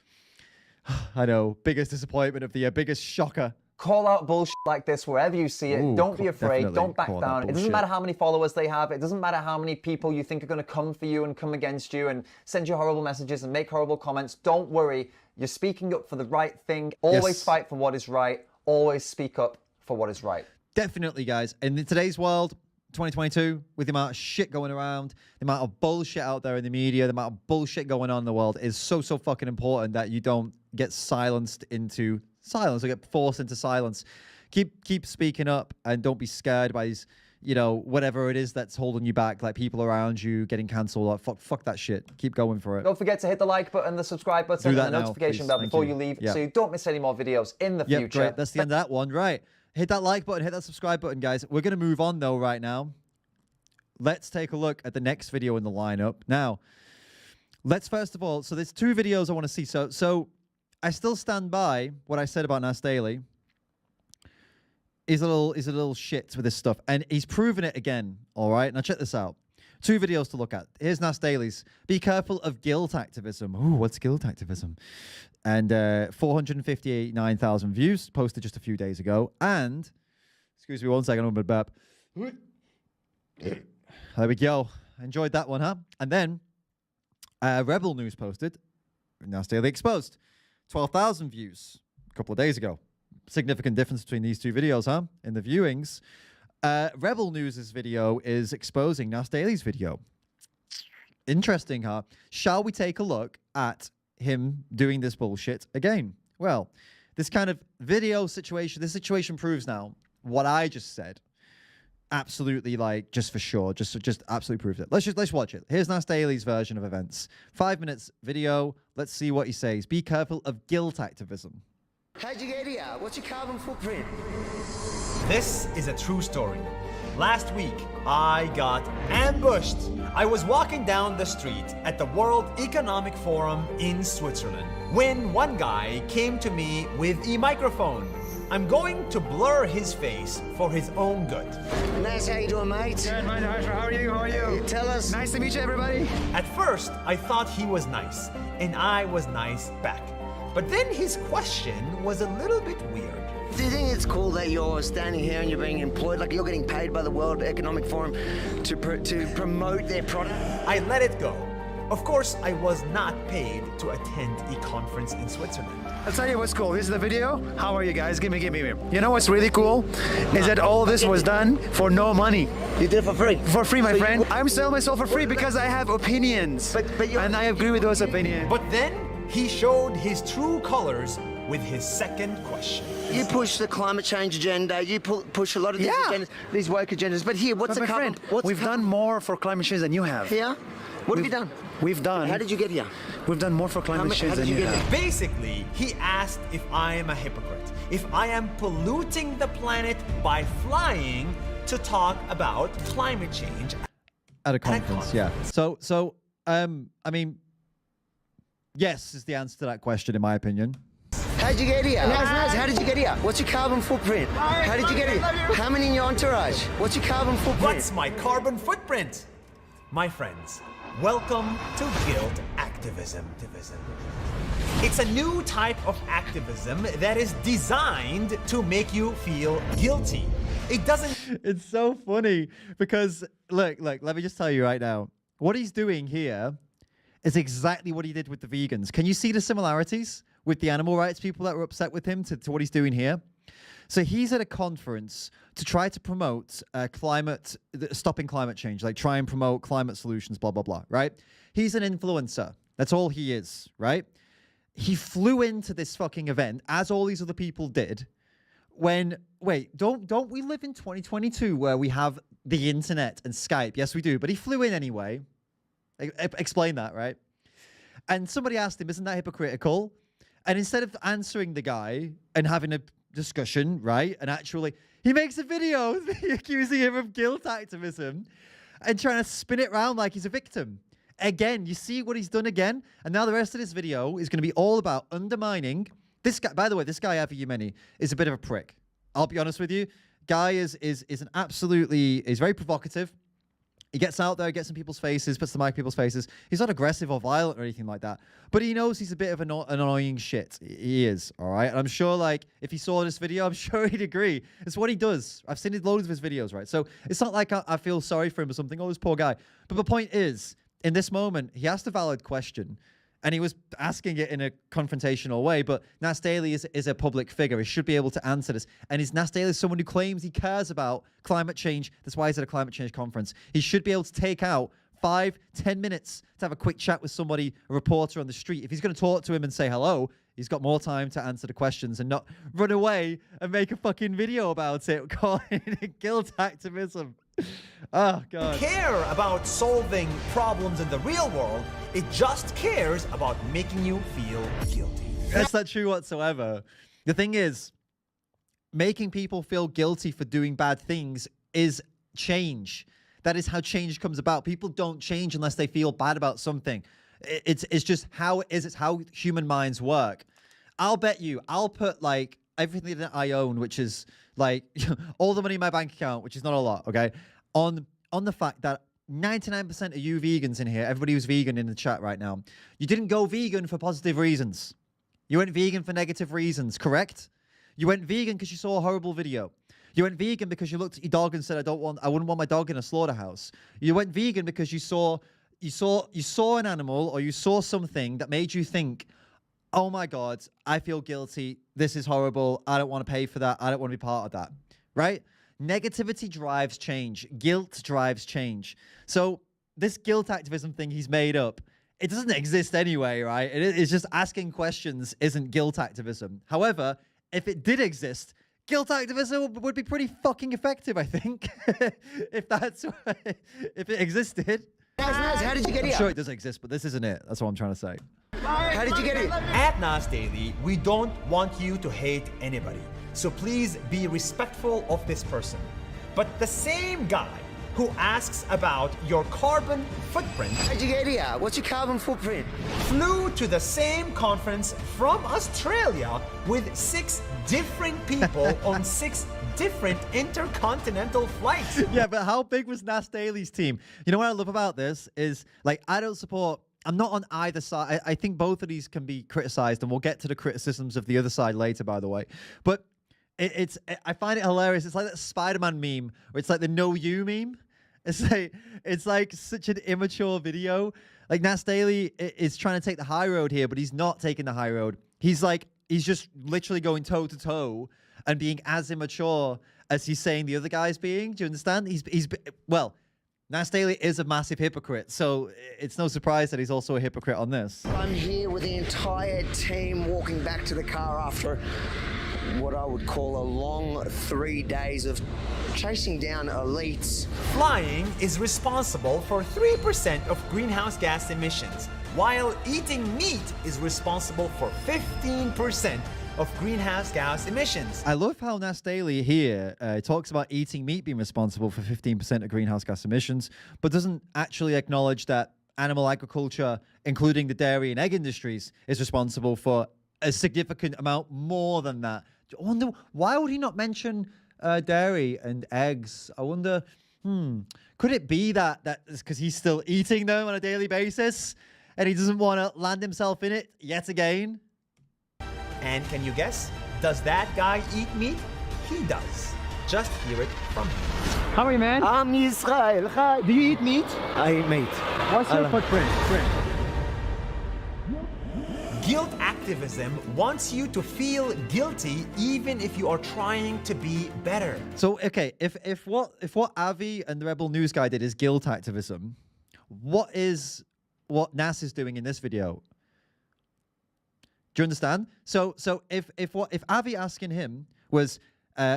Speaker 1: I know, biggest disappointment of the year, biggest shocker.
Speaker 2: Call out bullshit like this wherever you see it.
Speaker 1: Ooh,
Speaker 2: don't be afraid. Don't back down. It doesn't
Speaker 1: bullshit.
Speaker 2: matter how many followers they have. It doesn't matter how many people you think are going to come for you and come against you and send you horrible messages and make horrible comments. Don't worry. You're speaking up for the right thing. Always fight for what is right. Always speak up for what is right.
Speaker 1: Definitely, guys. In today's world, 2022, with the amount of shit going around, the amount of bullshit out there in the media, the amount of bullshit going on in the world is so fucking important that you don't get silenced into silence or get forced into silence. Keep speaking up, and don't be scared by these, whatever it is that's holding you back, like people around you getting cancelled. Like, fuck that shit. Keep going for it.
Speaker 2: Don't forget to hit the like button, the subscribe button, and the notification bell before you leave, so you don't miss any more videos in the future.
Speaker 1: Great. That's the end of that one. Right. Hit that like button, hit that subscribe button, guys. We're going to move on, though, right now. Let's take a look at the next video in the lineup. Now, let's first of all, so there's two videos I want to see. So I still stand by what I said about Nas Daily. He's a little shit with this stuff, and he's proven it again. All right, now check this out. Two videos to look at. Here's Nas Daily's. Be careful of guilt activism. Ooh, what's guilt activism? And 459,000 views, posted just a few days ago. And excuse me 1 second, I'm a bit burp. There we go. Enjoyed that one, huh? And then Rebel News posted Nas Daily Exposed. 12,000 views a couple of days ago. Significant difference between these two videos, huh? In the viewings. Rebel News' video is exposing Nas Daily's video. Interesting, huh? Shall we take a look at him doing this bullshit again? Well, this kind of video situation, this situation proves now what I just said. Absolutely, like, just for sure. Just absolutely proves it. Let's watch it. Here's Nas Daily's version of events. 5 minutes video. Let's see what he says. Be careful of guilt activism.
Speaker 5: How'd you get here? What's your carbon footprint?
Speaker 6: This is a true story. Last week, I got ambushed. I was walking down the street at the World Economic Forum in Switzerland when one guy came to me with a microphone. I'm going to blur his face for his own good.
Speaker 5: Nas, how you doing, mate?
Speaker 3: Good, mate. How are you? How are you?
Speaker 5: Tell us.
Speaker 3: Nice to meet you, everybody.
Speaker 6: At first, I thought he was nice, and I was nice back. But then his question was a little bit weird.
Speaker 5: Do you think it's cool that you're standing here and you're being employed, like you're getting paid by the World Economic Forum to promote their product?
Speaker 6: I let it go. Of course, I was not paid to attend a conference in Switzerland.
Speaker 3: I'll tell you what's cool. This is the video. How are you guys? Give me. You know what's really cool? Is that all this was done for no money.
Speaker 5: You did it for free?
Speaker 3: For free, my friend. I'm selling myself for free because I have opinions. And I agree with those opinions.
Speaker 6: But then he showed his true colors with his second question.
Speaker 5: You push the climate change agenda. You push a lot of these agendas, these woke agendas. But here, what's the carbon?
Speaker 3: We've done more for climate change than you have.
Speaker 5: Here? What have you done?
Speaker 3: We've done.
Speaker 5: How did you get here?
Speaker 3: We've done more for climate change than you have.
Speaker 6: Basically, he asked if I am a hypocrite, if I am polluting the planet by flying to talk about climate change
Speaker 1: At a conference, yeah. So, I mean, yes is the answer to that question, in my opinion.
Speaker 5: How'd you get here? Nas, how did you get here? What's your carbon footprint? How did you get here? How many in your entourage? What's your carbon footprint?
Speaker 6: What's my carbon footprint? My friends, welcome to guilt activism. It's a new type of activism that is designed to make you feel guilty. It doesn't...
Speaker 1: It's so funny because, look, let me just tell you right now. What he's doing here is exactly what he did with the vegans. Can you see the similarities? with the animal rights people that were upset with him to what he's doing here. So he's at a conference to try to promote stopping climate change, like try and promote climate solutions, blah, blah, blah, right? He's an influencer. That's all he is, right? He flew into this fucking event, as all these other people did, when, wait, don't we live in 2022 where we have the internet and Skype? Yes, we do, but he flew in anyway. Explain that, right? And somebody asked him, isn't that hypocritical? And instead of answering the guy and having a discussion, right? And actually, he makes a video accusing him of guilt activism and trying to spin it around like he's a victim. Again, you see what he's done again? And now the rest of this video is going to be all about undermining this guy. By the way, this guy, Avi Yemini, is a bit of a prick. I'll be honest with you. Guy is an absolutely, he's very provocative. He gets out there, gets in people's faces, puts the mic in people's faces. He's not aggressive or violent or anything like that. But he knows he's a bit of an annoying shit. He is, all right? And I'm sure, like, if he saw this video, I'm sure he'd agree. It's what he does. I've seen loads of his videos, right? So it's not like I feel sorry for him or something. Oh, this poor guy. But the point is, in this moment, he asked a valid question. And he was asking it in a confrontational way, but Nas Daily is a public figure. He should be able to answer this. And Nas Daily is someone who claims he cares about climate change. That's why he's at a climate change conference. He should be able to take out 5-10 minutes to have a quick chat with somebody, a reporter on the street. If he's going to talk to him and say hello, he's got more time to answer the questions and not run away and make a fucking video about it, calling it guilt activism. Oh, God.
Speaker 6: Care about solving problems in the real world. It just cares about making you feel guilty.
Speaker 1: That's not true whatsoever. The thing is, making people feel guilty for doing bad things is change. That is how change comes about. People don't change unless they feel bad about something. It's just how it is. It's how human minds work. I'll bet you, I'll put like everything that I own, which is like all the money in my bank account, which is not a lot, okay, on the fact that 99% of you vegans in here, everybody who's vegan in the chat right now, you didn't go vegan for positive reasons. You went vegan for negative reasons, correct? You went vegan because you saw a horrible video. You went vegan because you looked at your dog and said, I wouldn't want my dog in a slaughterhouse. You went vegan because you saw an animal or you saw something that made you think, oh my God, I feel guilty. This is horrible. I don't want to pay for that. I don't want to be part of that, right? Negativity drives change. Guilt drives change. So this guilt activism thing he's made up, it doesn't exist anyway, right? It's just asking questions isn't guilt activism. However, if it did exist, guilt activism would be pretty fucking effective, I think. if it existed.
Speaker 5: Nas, how did you get here?
Speaker 1: I'm sure it does exist, but this isn't it. That's what I'm trying to say.
Speaker 5: How did you get here?
Speaker 6: At Nas Daily, we don't want you to hate anybody. So please be respectful of this person. But the same guy who asks about your carbon footprint
Speaker 5: How'd you get here? What's your carbon footprint?
Speaker 6: flew to the same conference from Australia with 6 different people on 6 different intercontinental flights.
Speaker 1: Yeah, but how big was Nas Daily's team? You know what I love about this is, like, I'm not on either side. I think both of these can be criticized, and we'll get to the criticisms of the other side later, by the way. But I find it hilarious. It's like that Spider-Man meme, where it's like the "No You" meme. It's like such an immature video. Like Nas Daily is trying to take the high road here, but he's not taking the high road. He's just literally going toe to toe and being as immature as he's saying the other guy's being. Do you understand? Well, Nas Daily is a massive hypocrite, so it's no surprise that he's also a hypocrite on this.
Speaker 5: I'm here with the entire team walking back to the car after what I would call a long 3 days of chasing down elites.
Speaker 6: Flying is responsible for 3% of greenhouse gas emissions, while eating meat is responsible for 15% of greenhouse gas emissions.
Speaker 1: I love how Nas Daily here talks about eating meat being responsible for 15% of greenhouse gas emissions, but doesn't actually acknowledge that animal agriculture, including the dairy and egg industries, is responsible for a significant amount more than that. I wonder, why would he not mention dairy and eggs? I wonder, could it be that is because he's still eating them on a daily basis and he doesn't want to land himself in it yet again?
Speaker 6: And can you guess? Does that guy eat meat? He does. Just hear it from him.
Speaker 3: How are you, man?
Speaker 5: I'm Israel. Hi.
Speaker 3: Do you eat meat?
Speaker 5: I eat meat.
Speaker 3: What's your footprint?
Speaker 6: Guilt activism activism wants you to feel guilty even if you are trying to be better.
Speaker 1: So, okay, if what Avi and the Rebel News guy did is guilt activism, what Nas is doing in this video? Do you understand? So if Avi asking him was,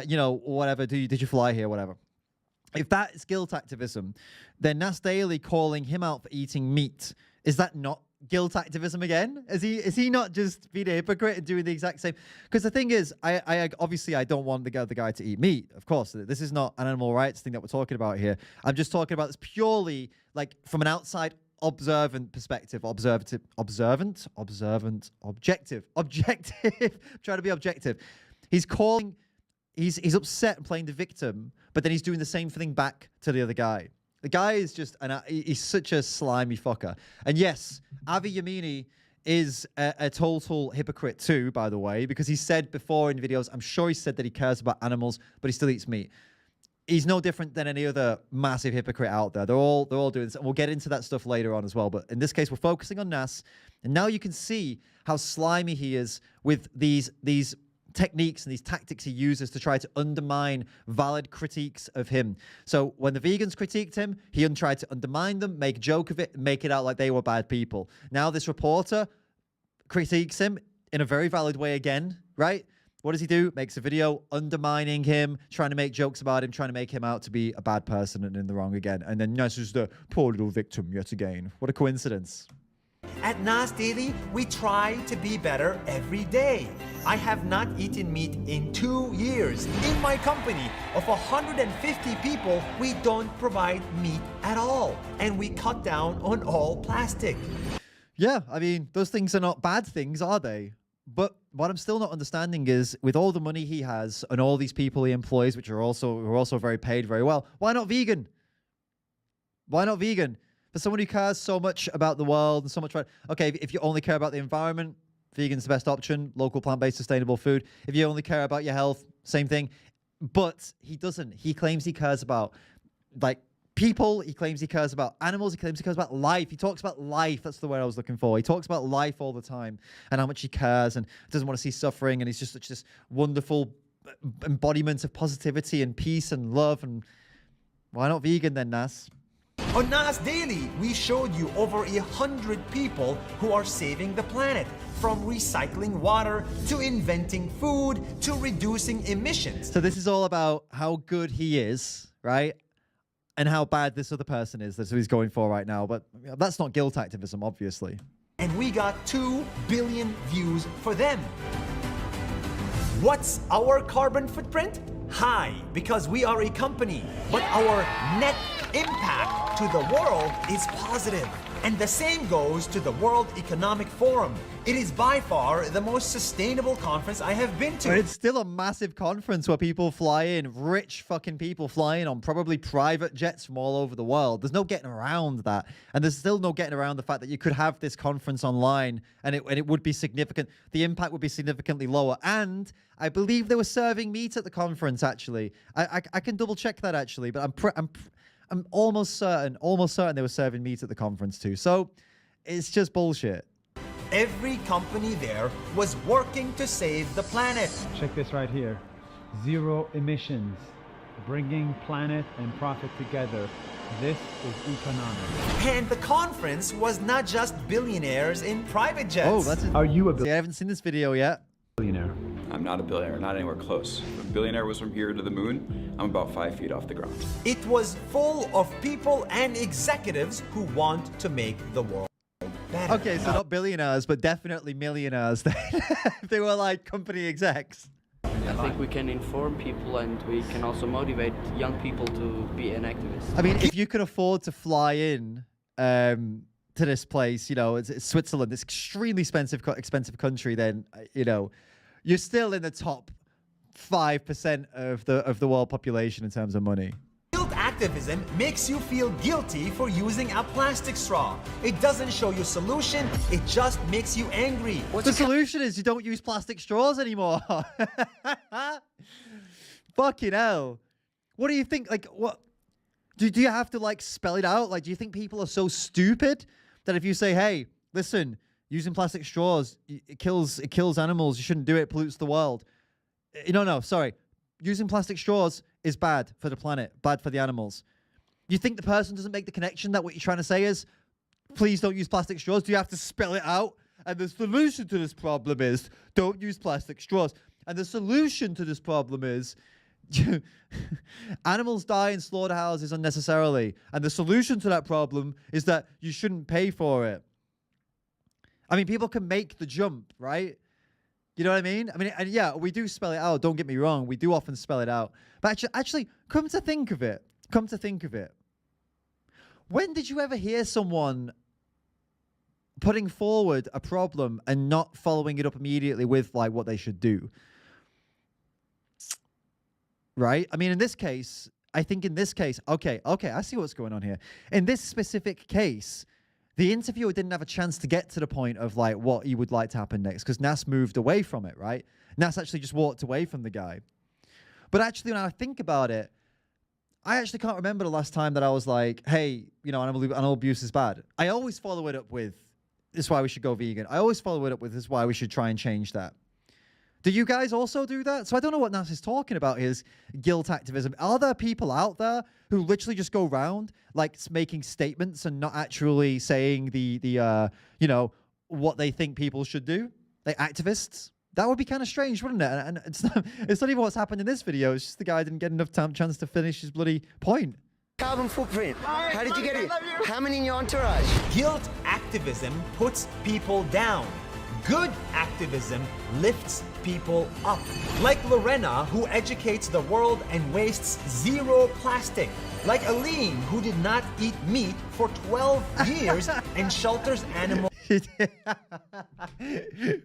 Speaker 1: you know, whatever, did you fly here, whatever. If that is guilt activism, then Nas Daily calling him out for eating meat, is that not guilt activism again? Is he not just being a hypocrite and doing the exact same? Because the thing is, I obviously I don't want the guy to eat meat. Of course, this is not an animal rights thing that we're talking about here. I'm just talking about this purely like from an outside observant perspective, objective. I'm trying to be objective. He's calling, he's upset and playing the victim, but then he's doing the same thing back to the other guy. The guy is just, he's such a slimy fucker. And yes, Avi Yemini is a total hypocrite too, by the way, because he said before in videos, I'm sure he said that he cares about animals, but he still eats meat. He's no different than any other massive hypocrite out there. They're all doing this. And we'll get into that stuff later on as well. But in this case, we're focusing on Nas. And now you can see how slimy he is with these techniques and these tactics he uses to try to undermine valid critiques of him. So when the vegans critiqued him, he tried to undermine them, make a joke of it, and make it out like they were bad people. Now this reporter critiques him in a very valid way again, right? What does he do? Makes a video undermining him, trying to make jokes about him, trying to make him out to be a bad person and in the wrong again. And then Nas is the poor little victim yet again. What a coincidence.
Speaker 6: At Nas Daily, we try to be better every day. I have not eaten meat in 2 years. In my company of 150 people, we don't provide meat at all. And we cut down on all plastic.
Speaker 1: Yeah, I mean, those things are not bad things, are they? But what I'm still not understanding is, with all the money he has and all these people he employs, which are also very paid very well, why not vegan? Why not vegan? For someone who cares so much about the world and so much about, okay, if you only care about the environment, vegan's the best option, local plant-based sustainable food. If you only care about your health, same thing. But he doesn't. He claims he cares about like people, he claims he cares about animals, he claims he cares about life. He talks about life, that's the word I was looking for. He talks about life all the time and how much he cares and doesn't want to see suffering, and he's just such this wonderful embodiment of positivity and peace and love. And why not vegan then, Nas?
Speaker 6: On Nas Daily, we showed you over 100 people who are saving the planet, from recycling water to inventing food to reducing emissions.
Speaker 1: So this is all about how good he is, right? And how bad this other person is. That's what he's going for right now. But that's not guilt activism, obviously.
Speaker 6: And we got 2 billion views for them. What's our carbon footprint? High, because we are a company. But our net impact to the world is positive. And the same goes to the World Economic Forum. It is by far the most sustainable conference I have been to.
Speaker 1: But it's still a massive conference where people fly in, rich fucking people fly in on probably private jets from all over the world. There's no getting around that. And there's still no getting around the fact that you could have this conference online and it would be significant. The impact would be significantly lower. And I believe they were serving meat at the conference, actually. I can double check that, actually, but I'm almost certain they were serving meat at the conference too. So it's just bullshit.
Speaker 6: Every company there was working to save the planet.
Speaker 3: Check this right here. Zero emissions. Bringing planet and profit together. This is economic.
Speaker 6: And the conference was not just billionaires in private jets.
Speaker 1: Oh, that's it.
Speaker 3: Are you a
Speaker 1: See, I haven't seen this video yet.
Speaker 3: billionaire?
Speaker 7: I'm not a billionaire, not anywhere close. If a billionaire was from here to the moon, I'm about 5 feet off the ground.
Speaker 6: It was full of people and executives who want to make the world better.
Speaker 1: Okay, so not billionaires, but definitely millionaires then. They were like company execs.
Speaker 8: I think we can inform people and we can also motivate young people to be an activist.
Speaker 1: I mean, if you can afford to fly in to this place, you know, it's Switzerland, this extremely expensive country, then, you know, you're still in the top 5% of the world population in terms of money.
Speaker 6: Guilt activism makes you feel guilty for using a plastic straw. It doesn't show you a solution, it just makes you angry.
Speaker 1: The solution is you don't use plastic straws anymore. Fucking hell. What do you think? Like, what? Do you have to, like, spell it out? Like, do you think people are so stupid that if you say, hey, listen, Using plastic straws, it kills animals. You shouldn't do it. Pollutes the world. No, sorry. Using plastic straws is bad for the planet, bad for the animals. You think the person doesn't make the connection that what you're trying to say is, please don't use plastic straws? Do you have to spell it out? And the solution to this problem is, don't use plastic straws. And the solution to this problem is, animals die in slaughterhouses unnecessarily. And the solution to that problem is that you shouldn't pay for it. I mean, people can make the jump, right? You know what I mean? I mean, and yeah, we do spell it out. Don't get me wrong. We do often spell it out. But actually, come to think of it, when did you ever hear someone putting forward a problem and not following it up immediately with like what they should do? Right? I mean, in this case, okay, I see what's going on here. In this specific case, the interviewer didn't have a chance to get to the point of like what he would like to happen next because Nas moved away from it, right? Nas actually just walked away from the guy. But actually, when I think about it, I actually can't remember the last time that I was like, hey, animal abuse is bad. I always follow it up with, this is why we should go vegan. I always follow it up with, this is why we should try and change that. Do you guys also do that? So I don't know what Nas is talking about, his guilt activism. Are there people out there who literally just go around like making statements and not actually saying what they think people should do? Like activists? That would be kind of strange, wouldn't it? And it's not even what's happened in this video. It's just the guy didn't get enough chance to finish his bloody point.
Speaker 5: Carbon footprint. How did you get it? How many in your entourage?
Speaker 6: Guilt activism puts people down. Good activism lifts people up. Like Lorena, who educates the world and wastes zero plastic. Like Aline, who did not eat meat for 12 years and shelters animals.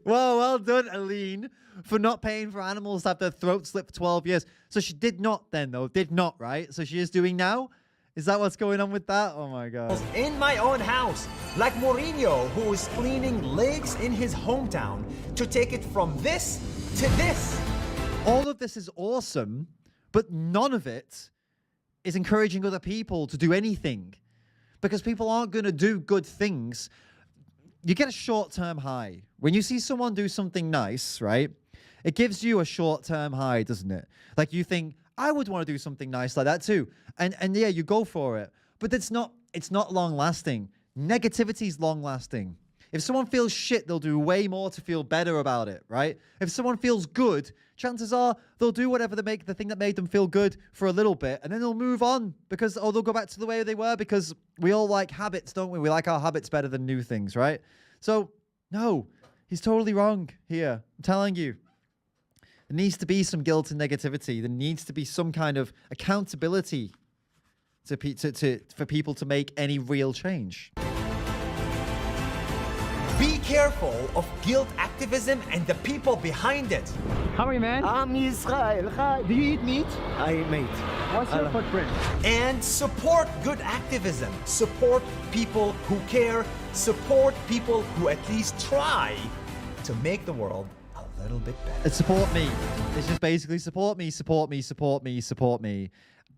Speaker 1: Well done, Aline, for not paying for animals to have their throats slit for 12 years. So she did not then, though. Did not, right? So she is doing now? Is that what's going on with that? Oh my God.
Speaker 6: In my own house. Like Mourinho, who is cleaning legs in his hometown to take it from this to this.
Speaker 1: All of this is awesome, but none of it is encouraging other people to do anything. Because people aren't going to do good things. You get a short-term high. When you see someone do something nice, right? It gives you a short-term high, doesn't it? Like you think, I would want to do something nice like that too. And yeah, you go for it. But it's not long-lasting. Negativity is long-lasting. If someone feels shit, they'll do way more to feel better about it, right? If someone feels good, chances are they'll do whatever the thing that made them feel good for a little bit, and then they'll move on or they'll go back to the way they were because we all like habits, don't we? We like our habits better than new things, right? So, no, he's totally wrong here. I'm telling you. There needs to be some guilt and negativity. There needs to be some kind of accountability for people to make any real change.
Speaker 6: Be careful of guilt activism and the people behind it.
Speaker 3: How are you, man?
Speaker 5: I'm Israel. Hi.
Speaker 3: Do you eat meat?
Speaker 5: I eat meat.
Speaker 3: What's your footprint?
Speaker 6: And support good activism. Support people who care. Support people who at least try to make the world a little bit better.
Speaker 1: Support me. It's just basically support me, support me, support me, support me.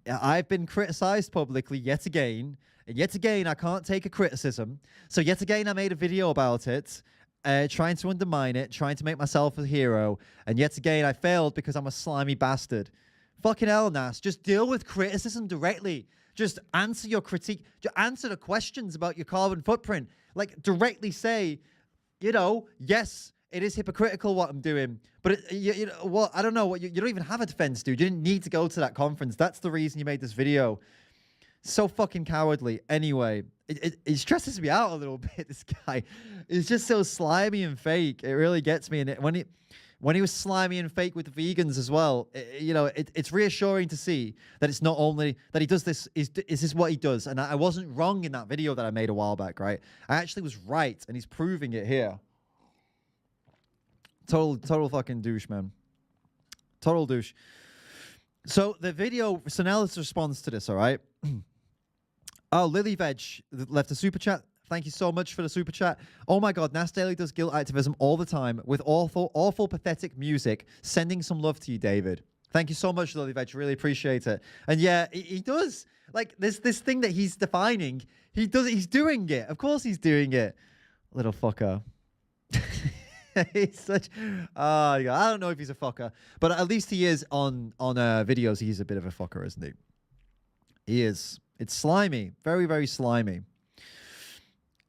Speaker 1: I've been criticized publicly yet again. And yet again, I can't take a criticism. So yet again, I made a video about it, trying to undermine it, trying to make myself a hero. And yet again, I failed because I'm a slimy bastard. Fucking hell, Nas. Just deal with criticism directly. Just answer your critique. Just answer the questions about your carbon footprint. Like, directly say, yes, it is hypocritical what I'm doing. But, I don't know. You don't even have a defense, dude. You didn't need to go to that conference. That's the reason you made this video. So fucking cowardly. Anyway, it stresses me out a little bit, this guy. He's just so slimy and fake. It really gets me. And when he was slimy and fake with the vegans as well, it's reassuring to see that it's not only that he does this, is this what he does? And I wasn't wrong in that video that I made a while back, right? I actually was right, and he's proving it here. Total fucking douche, man. Total douche. So the video, so now let's respond to this, all right? Oh, Lily Veg left a super chat. Thank you so much for the super chat. Oh my God, Nas Daily does guilt activism all the time with awful, pathetic music. Sending some love to you, David. Thank you so much, Lily Veg. Really appreciate it. And yeah, he does. Like, this thing that he's defining, he's doing it. Of course he's doing it. Little fucker. He's such. Oh, yeah, I don't know if he's a fucker, but at least he is on videos. He's a bit of a fucker, isn't he? He is. It's slimy, very, very slimy.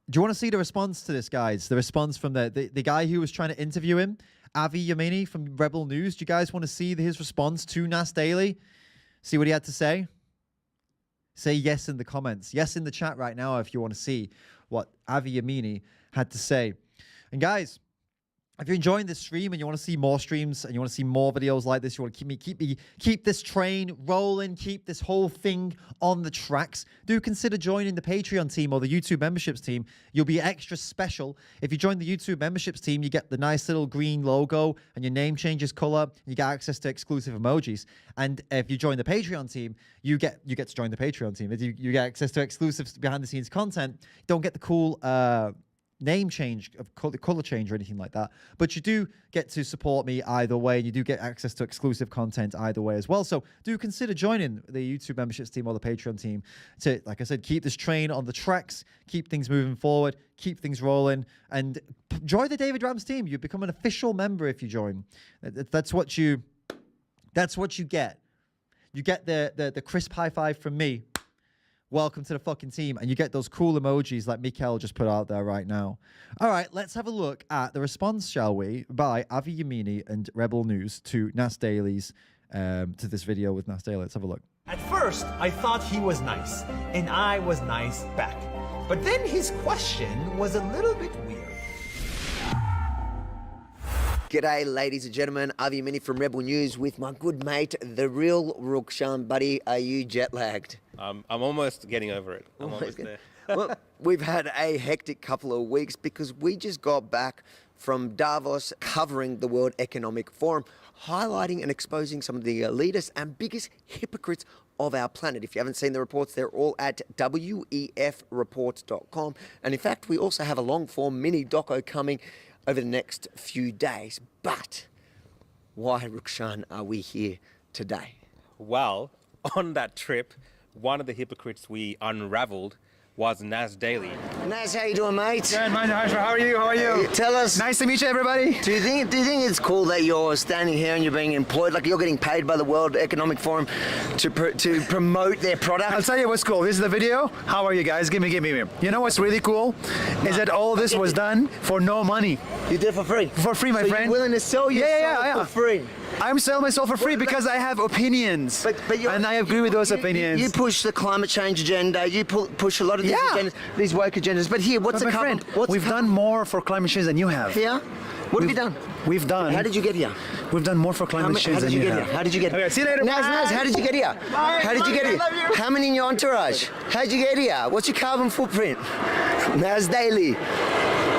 Speaker 1: Do you want to see the response to this, guys? The response from the guy who was trying to interview him, Avi Yemini from Rebel News. Do you guys want to see his response to Nas Daily? See what he had to say? Say yes in the comments. Yes in the chat right now if you want to see what Avi Yemini had to say. And guys, if you're enjoying this stream and you want to see more streams and you want to see more videos like this, you want to keep this train rolling, keep this whole thing on the tracks, do consider joining the Patreon team or the YouTube memberships team. You'll be extra special. If you join the YouTube memberships team, you get the nice little green logo and your name changes color. You get access to exclusive emojis. And if you join the Patreon team, you get to join the Patreon team. You get access to exclusive behind the scenes content. You don't get the cool name change of color change or anything like that, but you do get to support me either way, and you do get access to exclusive content either way as well. So do consider joining the YouTube memberships team or the Patreon team to, like I said, keep this train on the tracks, keep things moving forward, keep things rolling, and join the David Rams team. You become an official member if you join. That's what you get. You get the crisp high five from me. Welcome to the fucking team. And you get those cool emojis like Mikkel just put out there right now. All right, let's have a look at the response, shall we, by Avi Yemini and Rebel News to Nas Daily's, to this video with Nas Daily. Let's have a look.
Speaker 6: At first, I thought he was nice, and I was nice back. But then his question was a little bit weird.
Speaker 5: G'day, ladies and gentlemen. Avi Yemini from Rebel News with my good mate, the real Rukshan. Buddy, are you jet lagged?
Speaker 9: I'm almost getting over it. I'm almost there.
Speaker 5: Well, we've had a hectic couple of weeks because we just got back from Davos covering the World Economic Forum, highlighting and exposing some of the elitist and biggest hypocrites of our planet. If you haven't seen the reports, they're all at wefreports.com. And in fact, we also have a long-form mini doco coming over the next few days. But why, Rukshan, are we here today?
Speaker 9: Well, on that trip, one of the hypocrites we unraveled was Nas Daily.
Speaker 5: Nas, how you doing, mate?
Speaker 3: Good, man. How are you? How are you?
Speaker 5: Tell us.
Speaker 3: Nice to meet you, everybody.
Speaker 5: Do you think it's cool that you're standing here and you're being employed, like you're getting paid by the World Economic Forum to promote their product?
Speaker 3: I'll tell you what's cool. This is the video. How are you guys? Give me. You know what's really cool is that all this was done for no money.
Speaker 5: You did it for free?
Speaker 3: For free, my friend.
Speaker 5: You're willing to sell yourself for free?
Speaker 3: I'm selling myself for free because I have opinions, and I agree with those opinions.
Speaker 5: You push the climate change agenda. You push a lot of these agendas, these woke agendas. But here, what's the carbon?
Speaker 3: We've done more for climate change than you have.
Speaker 5: Here? What have you done?
Speaker 3: We've done.
Speaker 5: How did you get here?
Speaker 3: We've done more for climate change than you have.
Speaker 5: How did you get here?
Speaker 3: Okay, see you later.
Speaker 5: Nas, how did you get here? How did you get here? How many in your entourage? How did you get here? What's your carbon footprint? Nas Daily.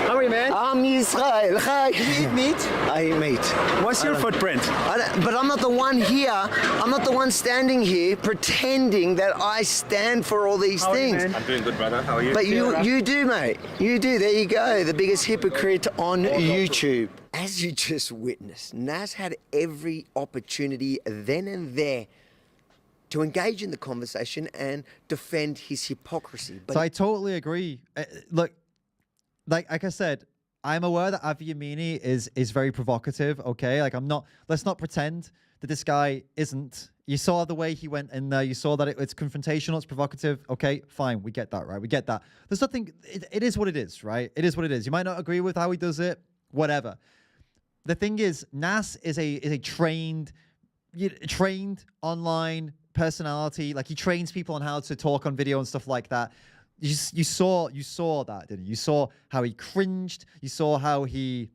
Speaker 3: How are you, man?
Speaker 5: I'm Israel. Hi.
Speaker 3: You eat meat?
Speaker 5: I eat meat.
Speaker 3: What's your footprint?
Speaker 5: But I'm not the one here. I'm not the one standing here pretending that I stand for all these things.
Speaker 9: I'm doing good, brother. How are you?
Speaker 5: But you do, mate. You do. There you go. The biggest hypocrite on YouTube. As you just witnessed, Nas had every opportunity then and there to engage in the conversation and defend his hypocrisy. But
Speaker 1: So I totally agree. Look, like I said, I'm aware that Avi Yemini is very provocative, okay? Like let's not pretend that this guy isn't. You saw the way he went in there. You saw that it's confrontational, it's provocative. Okay, fine, we get that, right? We get that. There's nothing, it is what it is, right? It is what it is. You might not agree with how he does it, whatever. The thing is, Nas is a trained online personality. Like he trains people on how to talk on video and stuff like that. You saw that, didn't you? You saw how he cringed. You saw how he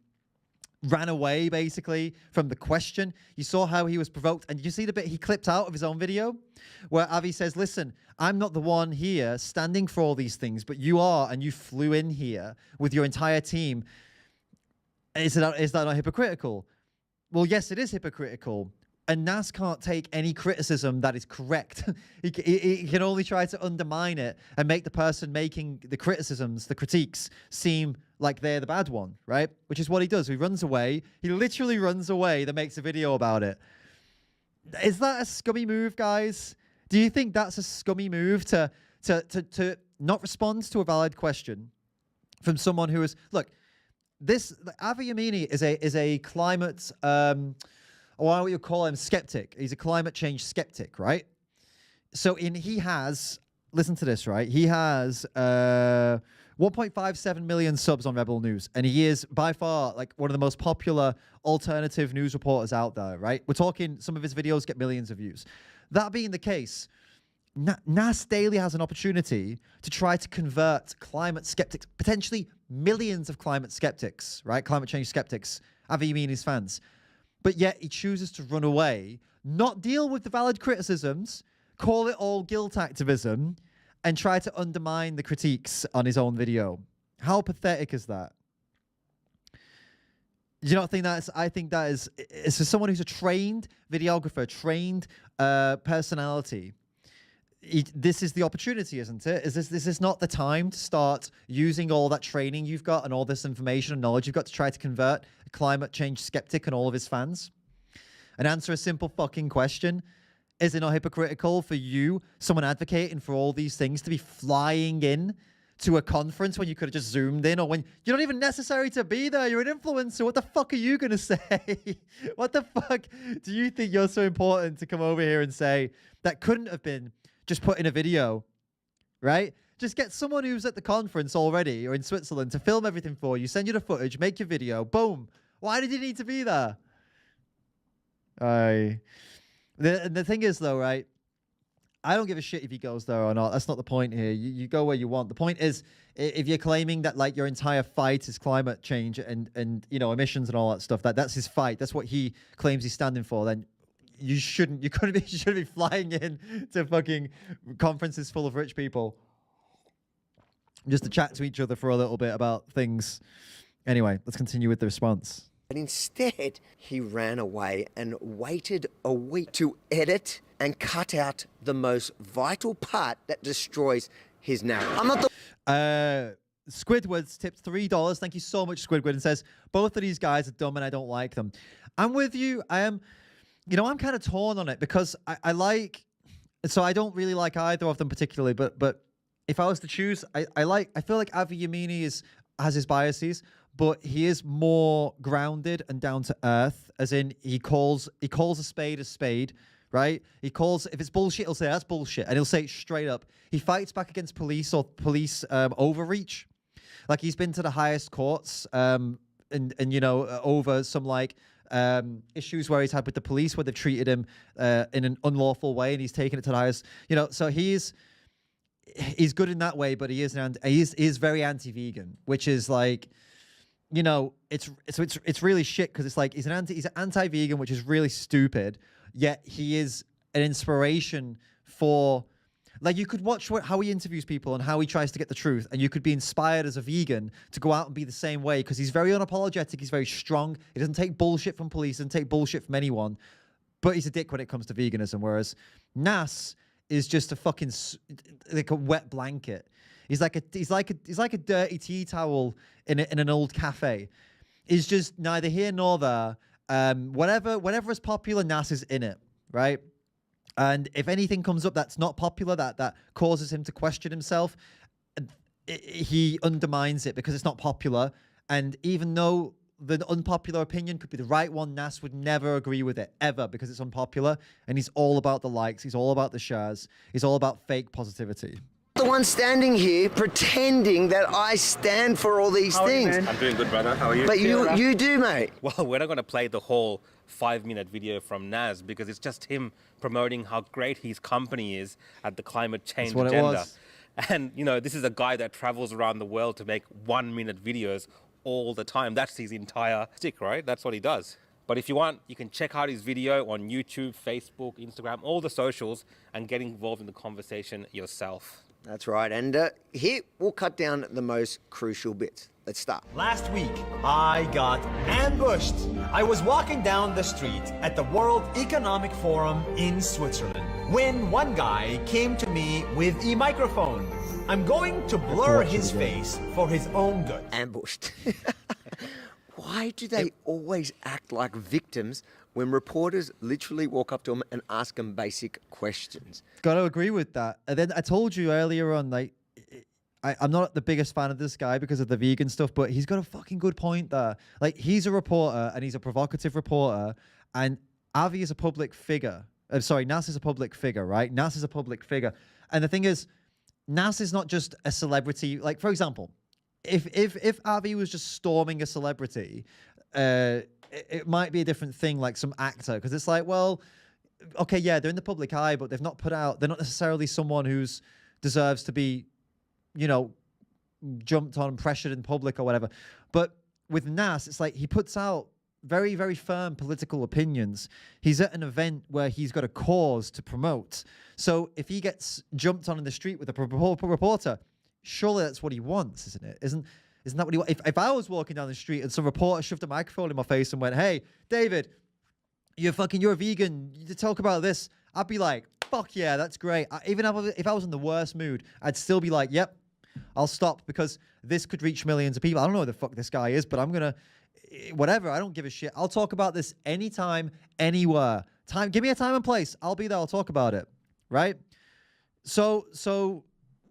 Speaker 1: ran away, basically, from the question. You saw how he was provoked. And did you see the bit he clipped out of his own video? Where Avi says, listen, I'm not the one here standing for all these things, but you are, and you flew in here with your entire team. Is that not hypocritical? Well, yes, it is hypocritical. And Nas can't take any criticism that is correct. he can only try to undermine it and make the person making the criticisms, the critiques, seem like they're the bad one, right? Which is what he does. He runs away. He literally runs away, then makes a video about it. Is that a scummy move, guys? Do you think that's a scummy move to not respond to a valid question from someone who is... Look, this Avi Yemini is a climate, or what you call him, skeptic. He's a climate change skeptic, right? So he has, listen to this, right? He has 1.57 million subs on Rebel News, and he is by far like one of the most popular alternative news reporters out there, right? We're talking some of his videos get millions of views. That being the case, Nas Daily has an opportunity to try to convert climate skeptics, potentially millions of climate skeptics, right? Climate change skeptics, Avi Yemini's fans. But yet he chooses to run away, not deal with the valid criticisms, call it all guilt activism, and try to undermine the critiques on his own video. How pathetic is that? Do you not think that's, I think that is, it's for someone who's a trained videographer, trained personality. This is the opportunity, isn't it? This is not the time to start using all that training you've got and all this information and knowledge you've got to try to convert a climate change skeptic and all of his fans? And answer a simple fucking question. Is it not hypocritical for you, someone advocating for all these things, to be flying in to a conference when you could have just zoomed in, or when you're not even necessary to be there? You're an influencer. What the fuck are you going to say? What the fuck do you think you're so important to come over here and say that couldn't have been just put in a video, right? Just get someone who's at the conference already or in Switzerland to film everything for you, send you the footage, make your video, boom. Why did you need to be there? The thing is, though, right, I don't give a shit if he goes there or not. That's not the point here. You go where you want. The point is, if you're claiming that like your entire fight is climate change and you know, emissions and all that stuff, that's his fight, that's what he claims he's standing for, then you shouldn't be flying in to fucking conferences full of rich people just to chat to each other for a little bit about things. Anyway, let's continue with the response.
Speaker 5: But instead, he ran away and waited a week to edit and cut out the most vital part that destroys his narrative. I'm not the...
Speaker 1: Squidward's tipped $3. Thank you so much, Squidward, and says, both of these guys are dumb and I don't like them. I'm with you. I am... You know, I'm kind of torn on it because I like... So I don't really like either of them particularly, but if I was to choose, I feel like Avi Yemini has his biases, but he is more grounded and down to earth, as in he calls a spade, right? He calls, if it's bullshit, he'll say that's bullshit, and he'll say it straight up. He fights back against police or police overreach. Like, he's been to the highest courts and you know, over some like issues where he's had with the police where they've treated him in an unlawful way, and he's taken it to the highest, you know. So he's good in that way, but he is very anti-vegan, which is like, you know, it's really shit, because it's like he's anti-vegan, which is really stupid. Yet he is an inspiration for, like, you could watch how he interviews people and how he tries to get the truth, and you could be inspired as a vegan to go out and be the same way, because he's very unapologetic, he's very strong, he doesn't take bullshit from police, doesn't take bullshit from anyone, but he's a dick when it comes to veganism. Whereas Nas is just a fucking like a wet blanket. He's like a dirty tea towel in an old cafe. He's just neither here nor there. Whatever is popular, Nas is in it, right? And if anything comes up that's not popular, that causes him to question himself, he undermines it because it's not popular. And even though the unpopular opinion could be the right one, Nas would never agree with it, ever, because it's unpopular. And he's all about the likes. He's all about the shares. He's all about fake positivity.
Speaker 5: The one standing here pretending that I stand for all these things.
Speaker 9: I'm doing good, brother. How are you?
Speaker 5: But you do, mate.
Speaker 9: Well, we're not going to play the whole 5-minute video from Nas because it's just him promoting how great his company is at the climate change agenda.
Speaker 1: It was.
Speaker 9: And, you know, this is a guy that travels around the world to make 1-minute videos all the time. That's his entire stick, right? That's what he does. But if you want, you can check out his video on YouTube, Facebook, Instagram, all the socials, and get involved in the conversation yourself.
Speaker 5: That's right. And here we'll cut down the most crucial bits. Let's start.
Speaker 6: Last week, I got ambushed. I was walking down the street at the World Economic Forum in Switzerland when one guy came to me with a microphone. I'm going to blur his face for his own good.
Speaker 5: Ambushed. Why do they always act like victims when reporters literally walk up to them and ask them basic questions?
Speaker 1: Got to agree with that. And then I told you earlier on, like, I'm not the biggest fan of this guy because of the vegan stuff, but he's got a fucking good point there. Like, he's a reporter and he's a provocative reporter, and Avi is a public figure. Sorry, Nas is a public figure, right? Nas is a public figure. And the thing is, Nas is not just a celebrity. Like, for example, if Avi was just storming a celebrity, it might be a different thing, like some actor, because it's like, well, okay, yeah, they're in the public eye, but they're not necessarily someone who's deserves to be, you know, jumped on, pressured in public or whatever. But with Nas, it's like he puts out very, very firm political opinions. He's at an event where he's got a cause to promote. So if he gets jumped on in the street with a reporter, surely that's what he wants, isn't it? Isn't that what he wants? If I was walking down the street and some reporter shoved a microphone in my face and went, "Hey, David, you're a vegan, you talk about this," I'd be like, fuck yeah, that's great. Even if I was in the worst mood, I'd still be like, yep, I'll stop, because this could reach millions of people. I don't know who the fuck this guy is, but I'm gonna, whatever, I don't give a shit. I'll talk about this anytime, anywhere. Give me a time and place. I'll be there. I'll talk about it. Right? So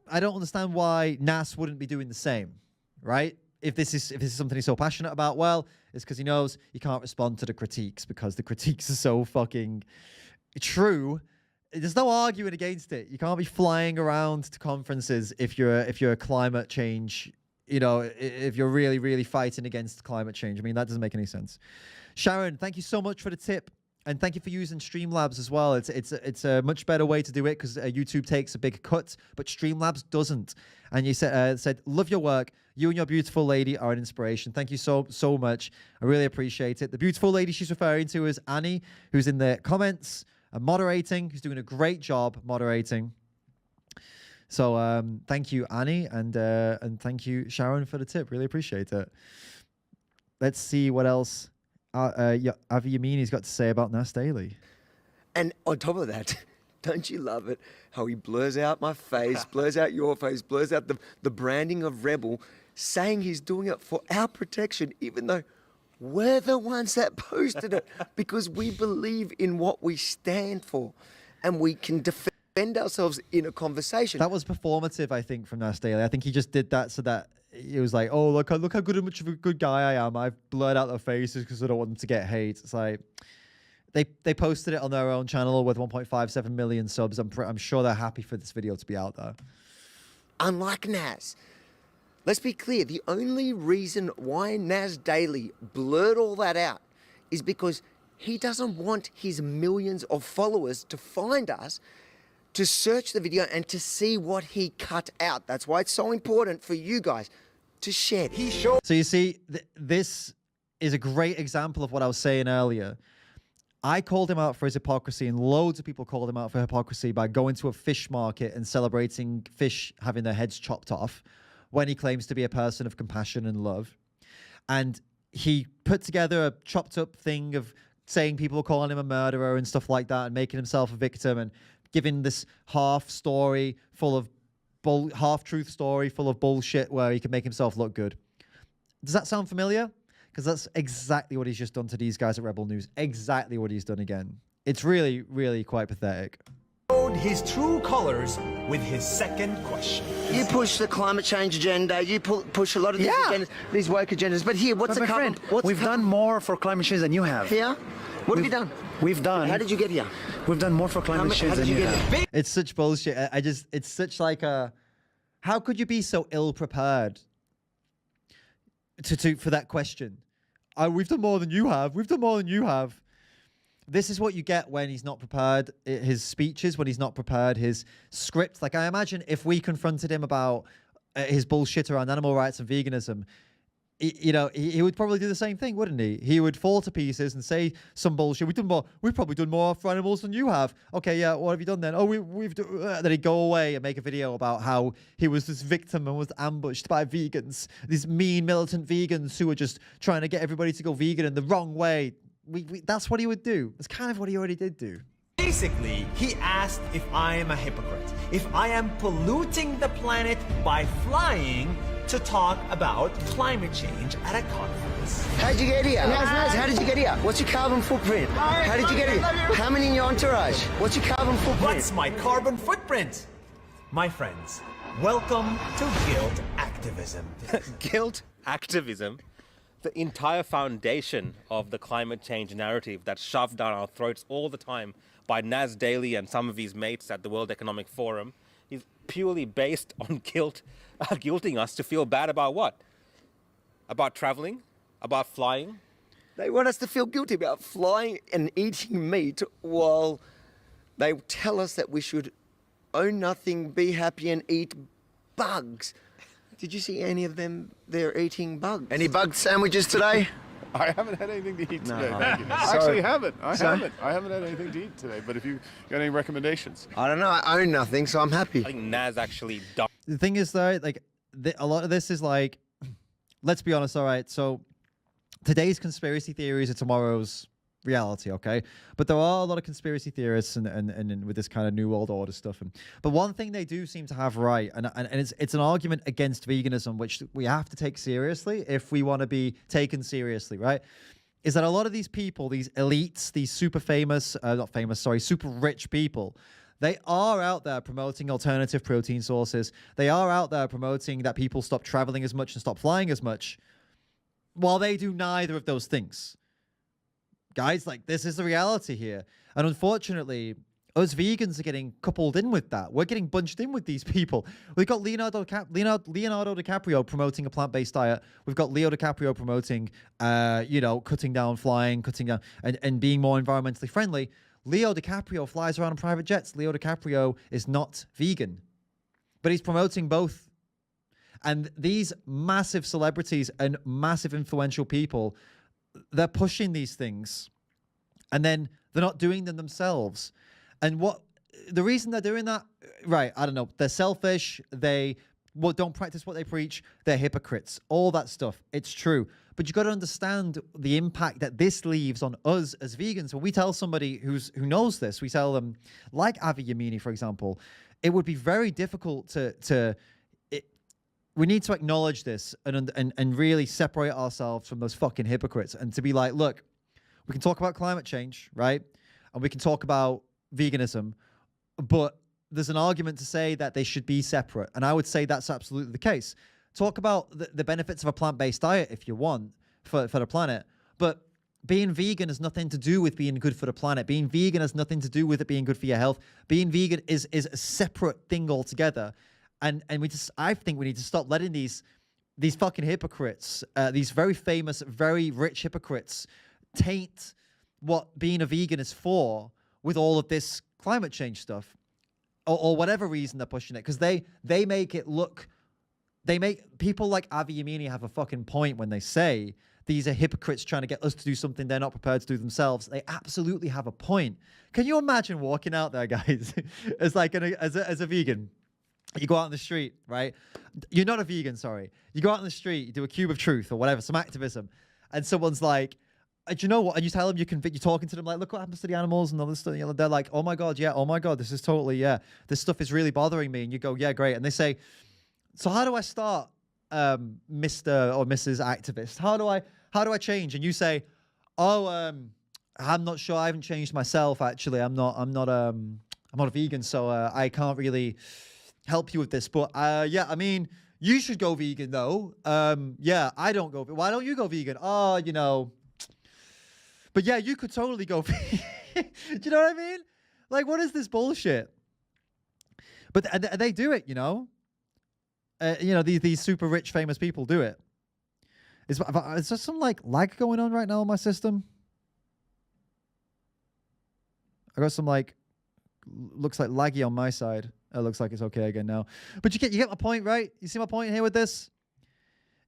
Speaker 1: I don't understand why Nas wouldn't be doing the same. Right? If this is something he's so passionate about, well, it's because he knows he can't respond to the critiques, because the critiques are so fucking true. There's no arguing against it. You can't be flying around to conferences if you're a climate change, you know, if you're really, really fighting against climate change. I mean, that doesn't make any sense. Sharon, thank you so much for the tip. And thank you for using Streamlabs as well. It's a much better way to do it, because YouTube takes a big cut, but Streamlabs doesn't. And you said, love your work. You and your beautiful lady are an inspiration. Thank you so much. I really appreciate it. The beautiful lady she's referring to is Annie, who's in the comments and moderating, who's doing a great job moderating. So thank you, Annie, and thank you, Sharon, for the tip. Really appreciate it. Let's see what else Avi Yemini's got to say about Nas Daily.
Speaker 5: And on top of that, don't you love it how he blurs out my face, blurs out your face, blurs out the branding of Rebel, saying he's doing it for our protection, even though we're the ones that posted it, because we believe in what we stand for and we can defend ourselves in a conversation.
Speaker 1: That was performative, I think, from Nas Daily. I think he just did that so that it was like, oh, look how much of a good guy I am. I've blurred out their faces because I don't want them to get hate. It's like, they posted it on their own channel with 1.57 million subs. I'm sure they're happy for this video to be out there.
Speaker 5: Unlike Nas, let's be clear, the only reason why Nas Daily blurred all that out is because he doesn't want his millions of followers to find us, to search the video and to see what he cut out. That's why it's so important for you guys to share it.
Speaker 1: So you see, this is a great example of what I was saying earlier. I called him out for his hypocrisy, and loads of people called him out for hypocrisy by going to a fish market and celebrating fish having their heads chopped off when he claims to be a person of compassion and love. And he put together a chopped up thing of saying people were calling him a murderer and stuff like that, and making himself a victim, and giving this half-truth story full of bullshit where he can make himself look good. Does that sound familiar? Because that's exactly what he's just done to these guys at Rebel News. Exactly what he's done again. It's really, really quite pathetic.
Speaker 6: Showed his true colors with his second question.
Speaker 5: You push the climate change agenda, you push a lot of these agendas, these woke agendas, but here, what's the carbon?
Speaker 10: We've done more for climate change than you have.
Speaker 5: Here? What have you done?
Speaker 10: We've done.
Speaker 5: How did you get here?
Speaker 10: We've done more for climate change than you have.
Speaker 1: It's such bullshit. It's such like a, how could you be so ill prepared for that question? We've done more than you have. We've done more than you have. This is what you get when he's not prepared his speeches, when he's not prepared his script. Like, I imagine if we confronted him about his bullshit around animal rights and veganism, he would probably do the same thing, wouldn't he? He would fall to pieces and say some bullshit. We've probably done more for animals than you have. Okay, yeah, what have you done then? Oh, we've done. Then he'd go away and make a video about how he was this victim and was ambushed by vegans, these mean militant vegans who were just trying to get everybody to go vegan in the wrong way. That's what he would do. That's kind of what he already did do.
Speaker 6: Basically, he asked if I am a hypocrite, if I am polluting the planet by flying to talk about climate change at a conference.
Speaker 5: How'd you get here? Nas, how did you get here? What's your carbon footprint? How did you get here? How many in your entourage? What's your carbon footprint?
Speaker 6: What's my carbon footprint? My friends, welcome to Guilt Activism.
Speaker 9: Guilt activism, the entire foundation of the climate change narrative that's shoved down our throats all the time by Nas Daily and some of his mates at the World Economic Forum, is purely based on guilt, guilting us to feel bad about what? About traveling? About flying?
Speaker 5: They want us to feel guilty about flying and eating meat while they tell us that we should own nothing, be happy and eat bugs. Did you see any of them? They're eating bugs. Any bug sandwiches today?
Speaker 11: I haven't had anything to eat today,
Speaker 5: No.
Speaker 11: thank you. I actually haven't. I haven't had anything to eat today, but if you got any recommendations?
Speaker 5: I don't know, I own nothing, so I'm happy.
Speaker 9: I think Nas actually died.
Speaker 1: The thing is, though, like, a lot of this is like, let's be honest, all right? So today's conspiracy theories are tomorrow's reality, okay? But there are a lot of conspiracy theorists and with this kind of new world order stuff. But one thing they do seem to have right, and it's an argument against veganism, which we have to take seriously if we want to be taken seriously, right? Is that a lot of these people, these elites, these super famous, super rich people, they are out there promoting alternative protein sources. They are out there promoting that people stop traveling as much and stop flying as much, while they do neither of those things. Guys, like, this is the reality here. And unfortunately, us vegans are getting coupled in with that. We're getting bunched in with these people. We've got Leonardo DiCaprio promoting a plant-based diet. We've got Leo DiCaprio promoting, cutting down flying, cutting down, and being more environmentally friendly. Leo DiCaprio flies around on private jets. Leo DiCaprio is not vegan, but he's promoting both. And these massive celebrities and massive influential people, they're pushing these things, and then they're not doing them themselves. And the reason they're doing that, right, I don't know. They're selfish. They don't practice what they preach. They're hypocrites. All that stuff. It's true. But you got to understand the impact that this leaves on us as vegans. When we tell somebody who knows this, we tell them, like Avi Yemini, for example, it would be very difficult we need to acknowledge this and really separate ourselves from those fucking hypocrites, and to be like, look, we can talk about climate change, right? And we can talk about veganism, but there's an argument to say that they should be separate. And I would say that's absolutely the case. Talk about the benefits of a plant-based diet if you want for the planet, but being vegan has nothing to do with being good for the planet. Being vegan has nothing to do with it being good for your health. Being vegan is a separate thing altogether. And I think we need to stop letting these fucking hypocrites, these very famous, very rich hypocrites, taint what being a vegan is for with all of this climate change stuff, or whatever reason they're pushing it, because they make it look, they make people like Avi Yemini have a fucking point when they say these are hypocrites trying to get us to do something they're not prepared to do themselves. They absolutely have a point. Can you imagine walking out there, guys, as a vegan? You go out on the street, right? You're not a vegan, sorry. You go out on the street, you do a cube of truth or whatever, some activism, and someone's like, do you know what? And you tell them, you're talking to them like, look what happens to the animals and all this stuff. You know, they're like, oh my God, yeah, oh my God, this is totally, yeah. This stuff is really bothering me. And you go, yeah, great. And they say, so how do I start, Mr. or Mrs. Activist? How do I change? And you say, oh, I'm not sure. I haven't changed myself, actually. I'm not a vegan, so I can't really help you with this, but yeah, I mean, you should go vegan though. Yeah, I don't go. Why don't you go vegan? Oh, you know. But yeah, you could totally go vegan. Do you know what I mean? Like, what is this bullshit? But they do it, you know. These super rich, famous people do it. Is there some like lag going on right now in my system? I got some like looks like laggy on my side. It looks like it's okay again now. But you get my point, right? You see my point here with this?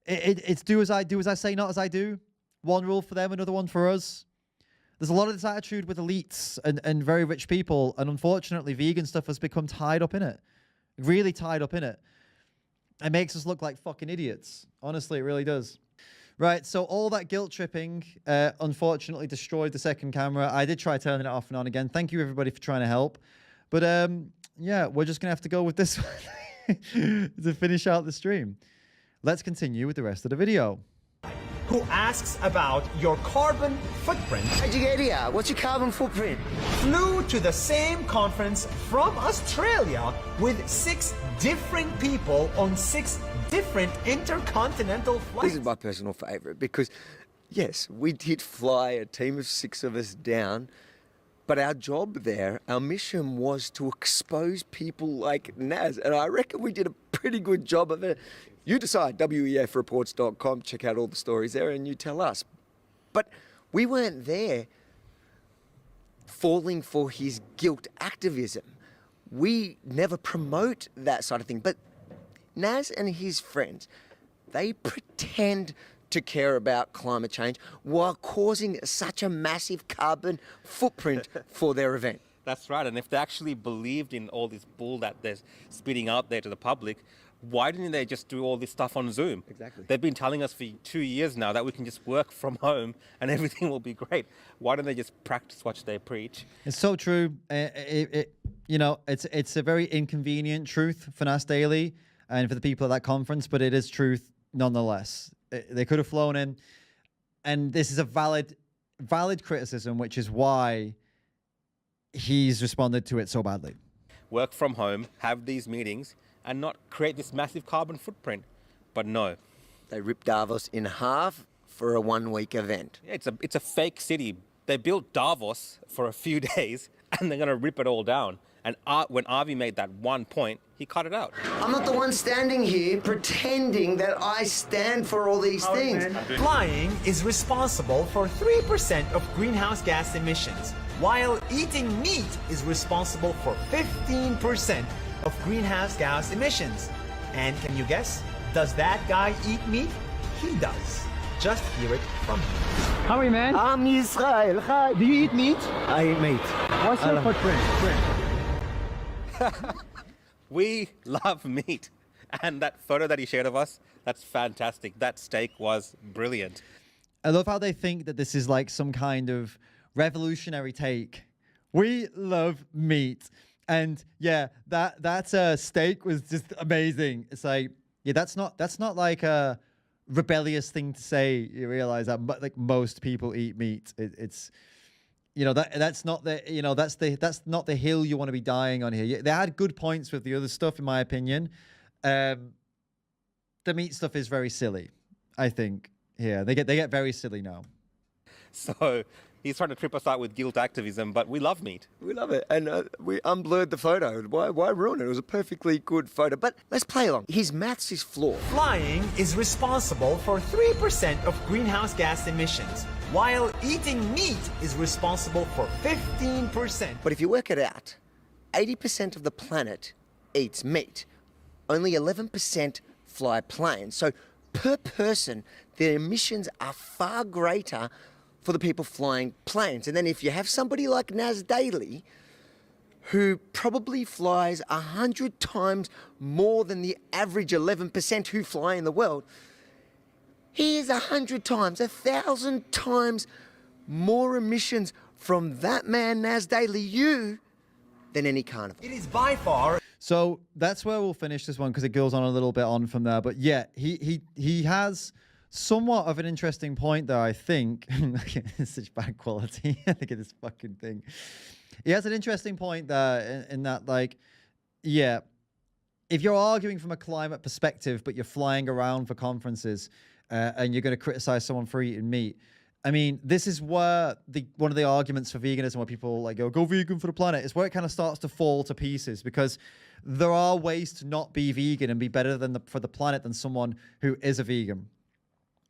Speaker 1: It's do as I say, not as I do. One rule for them, another one for us. There's a lot of this attitude with elites and very rich people, and unfortunately, vegan stuff has become tied up in it. Really tied up in it. It makes us look like fucking idiots. Honestly, it really does. Right, so all that guilt tripping unfortunately destroyed the second camera. I did try turning it off and on again. Thank you, everybody, for trying to help. But yeah, we're just going to have to go with this one to finish out the stream. Let's continue with the rest of the video.
Speaker 6: who asks about your carbon footprint,
Speaker 5: How'd you get here? What's your carbon footprint?
Speaker 6: flew to the same conference from Australia with 6 different people on 6 different intercontinental flights.
Speaker 5: This is my personal favourite because, yes, we did fly a team of 6 of us down, but our job there, our mission was to expose people like Nas, and I reckon we did a pretty good job of it. You decide, wefreports.com, check out all the stories there, and you tell us. But we weren't there falling for his guilt activism. We never promote that side of thing. But Nas and his friends, they pretend to care about climate change while causing such a massive carbon footprint for their event.
Speaker 9: That's right. And if they actually believed in all this bull that they're spitting out there to the public, why didn't they just do all this stuff on Zoom?
Speaker 5: Exactly.
Speaker 9: They've been telling us for 2 years now that we can just work from home and everything will be great. Why don't they just practice what they preach?
Speaker 1: It's so true. It's a very inconvenient truth for Nas Daily and for the people at that conference, but it is truth nonetheless. They could have flown in, and this is a valid criticism, which is why he's responded to it so badly.
Speaker 9: Work from home, have these meetings, and not create this massive carbon footprint. But no.
Speaker 5: They ripped Davos in half for a 1-week event.
Speaker 9: Yeah, it's a fake city. They built Davos for a few days, and they're going to rip it all down. And when Avi made that one point, he cut it out.
Speaker 5: I'm not the one standing here pretending that I stand for all these things.
Speaker 6: Flying is responsible for 3% of greenhouse gas emissions, while eating meat is responsible for 15% of greenhouse gas emissions. And can you guess? Does that guy eat meat? He does. Just hear it from him.
Speaker 3: How are you, man?
Speaker 5: I'm Israel. Hi.
Speaker 3: Do you eat meat?
Speaker 5: I eat meat.
Speaker 3: What's your footprint?
Speaker 9: We love meat. And that photo that he shared of us, that's fantastic. That steak was brilliant.
Speaker 1: I love how they think that this is like some kind of revolutionary take. We love meat. And yeah, that steak was just amazing. It's like, yeah, that's not like a rebellious thing to say. You realize that, but like most people eat meat. It's that's not the hill you want to be dying on here. They had good points with the other stuff, in my opinion. The meat stuff is very silly, I think. Yeah, they get very silly now.
Speaker 9: So he's trying to trip us out with guilt activism, but we love meat.
Speaker 5: We love it. And we unblurred the photo. Why ruin it? It was a perfectly good photo. But let's play along. His maths is flawed.
Speaker 6: Flying is responsible for 3% of greenhouse gas emissions, while eating meat is responsible for 15%.
Speaker 5: But if you work it out, 80% of the planet eats meat. Only 11% fly planes. So per person, their emissions are far greater for the people flying planes. And then if you have somebody like Nas Daily, who probably flies 100 times more than the average 11% who fly in the world, he is 100 times, 1,000 times more emissions from that man, Nas Daily, you, than any carnival.
Speaker 6: It is by far.
Speaker 1: So that's where we'll finish this one because it goes on a little bit on from there. But yeah, he has somewhat of an interesting point there, I think. It's such bad quality. Look at this fucking thing. He has an interesting point there in that, like, yeah, if you're arguing from a climate perspective, but you're flying around for conferences and you're going to criticize someone for eating meat, I mean, this is where one of the arguments for veganism, where people like go vegan for the planet, is where it kind of starts to fall to pieces, because there are ways to not be vegan and be better for the planet than someone who is a vegan,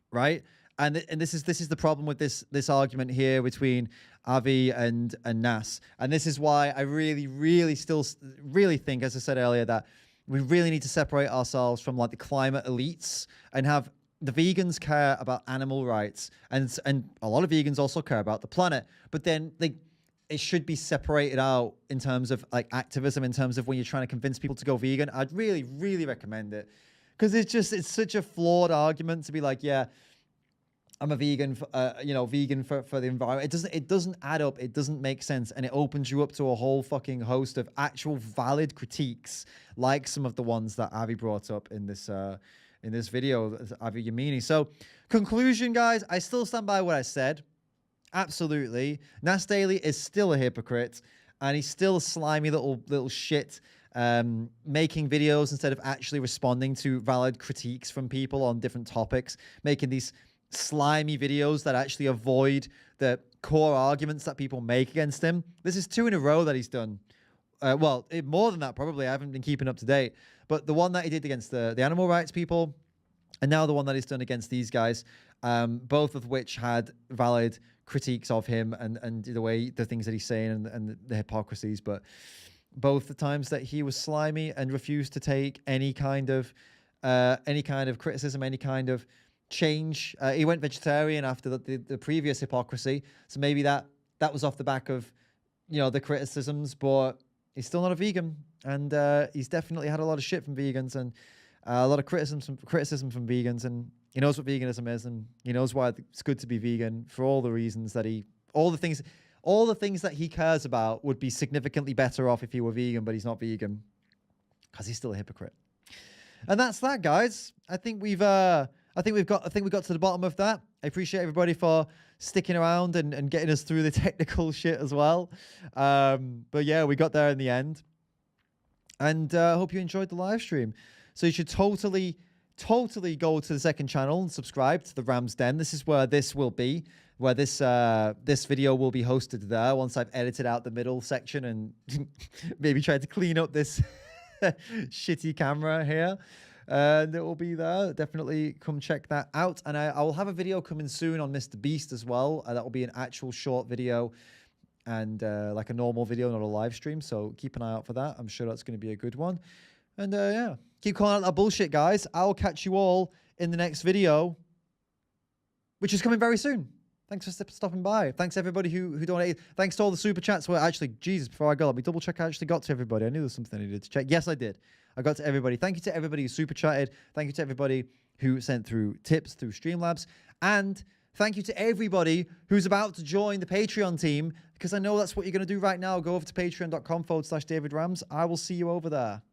Speaker 1: right? And this is the problem with this argument here between Avi and Nas, and this is why I really still think, as I said earlier, that we really need to separate ourselves from like the climate elites and have the vegans care about animal rights, and a lot of vegans also care about the planet, but then it should be separated out in terms of like activism, in terms of when you're trying to convince people to go vegan. I'd really recommend it, because it's such a flawed argument to be like, yeah, I'm a vegan, vegan for the environment. It doesn't add up. It doesn't make sense, and it opens you up to a whole fucking host of actual valid critiques, like some of the ones that Avi brought up in this in this video, Avi Yemini. So, conclusion, guys, I still stand by what I said. Absolutely. Nas Daily is still a hypocrite, and he's still a slimy little shit, making videos instead of actually responding to valid critiques from people on different topics, making these slimy videos that actually avoid the core arguments that people make against him. This is 2 in a row that he's done. Well, more than that, probably. I haven't been keeping up to date. But the one that he did against the animal rights people, and now the one that he's done against these guys, both of which had valid critiques of him and the things that he's saying and the hypocrisies. But both the times that he was slimy and refused to take any kind of criticism, any kind of change. He went vegetarian after the previous hypocrisy. So maybe that was off the back of, the criticisms, but he's still not a vegan, and he's definitely had a lot of shit from vegans and a lot of criticism from vegans, and he knows what veganism is, and he knows why it's good to be vegan for all the reasons that all the things that he cares about would be significantly better off if he were vegan, but he's not vegan because he's still a hypocrite. And that's that, guys. I think we got to the bottom of that. I appreciate everybody for sticking around and getting us through the technical shit as well. But yeah, we got there in the end. And I hope you enjoyed the live stream. So you should totally go to the second channel and subscribe to the Ram's Den. This is where this will be, where this video will be hosted there once I've edited out the middle section and maybe tried to clean up this shitty camera here. And it will be there. Definitely come check that out. And I will have a video coming soon on Mr. Beast as well. That will be an actual short video and like a normal video, not a live stream. So keep an eye out for that. I'm sure that's going to be a good one. And yeah, keep calling out that bullshit, guys. I'll catch you all in the next video, which is coming very soon. Thanks for stopping by. Thanks everybody who donated. Thanks to all the super chats. Well, actually, Jesus, before I go, let me double check I actually got to everybody. I knew there was something I needed to check. Yes, I did. I got to everybody. Thank you to everybody who super chatted. Thank you to everybody who sent through tips through Streamlabs. And thank you to everybody who's about to join the Patreon team, because I know that's what you're going to do right now. Go over to patreon.com/David Rams. I will see you over there.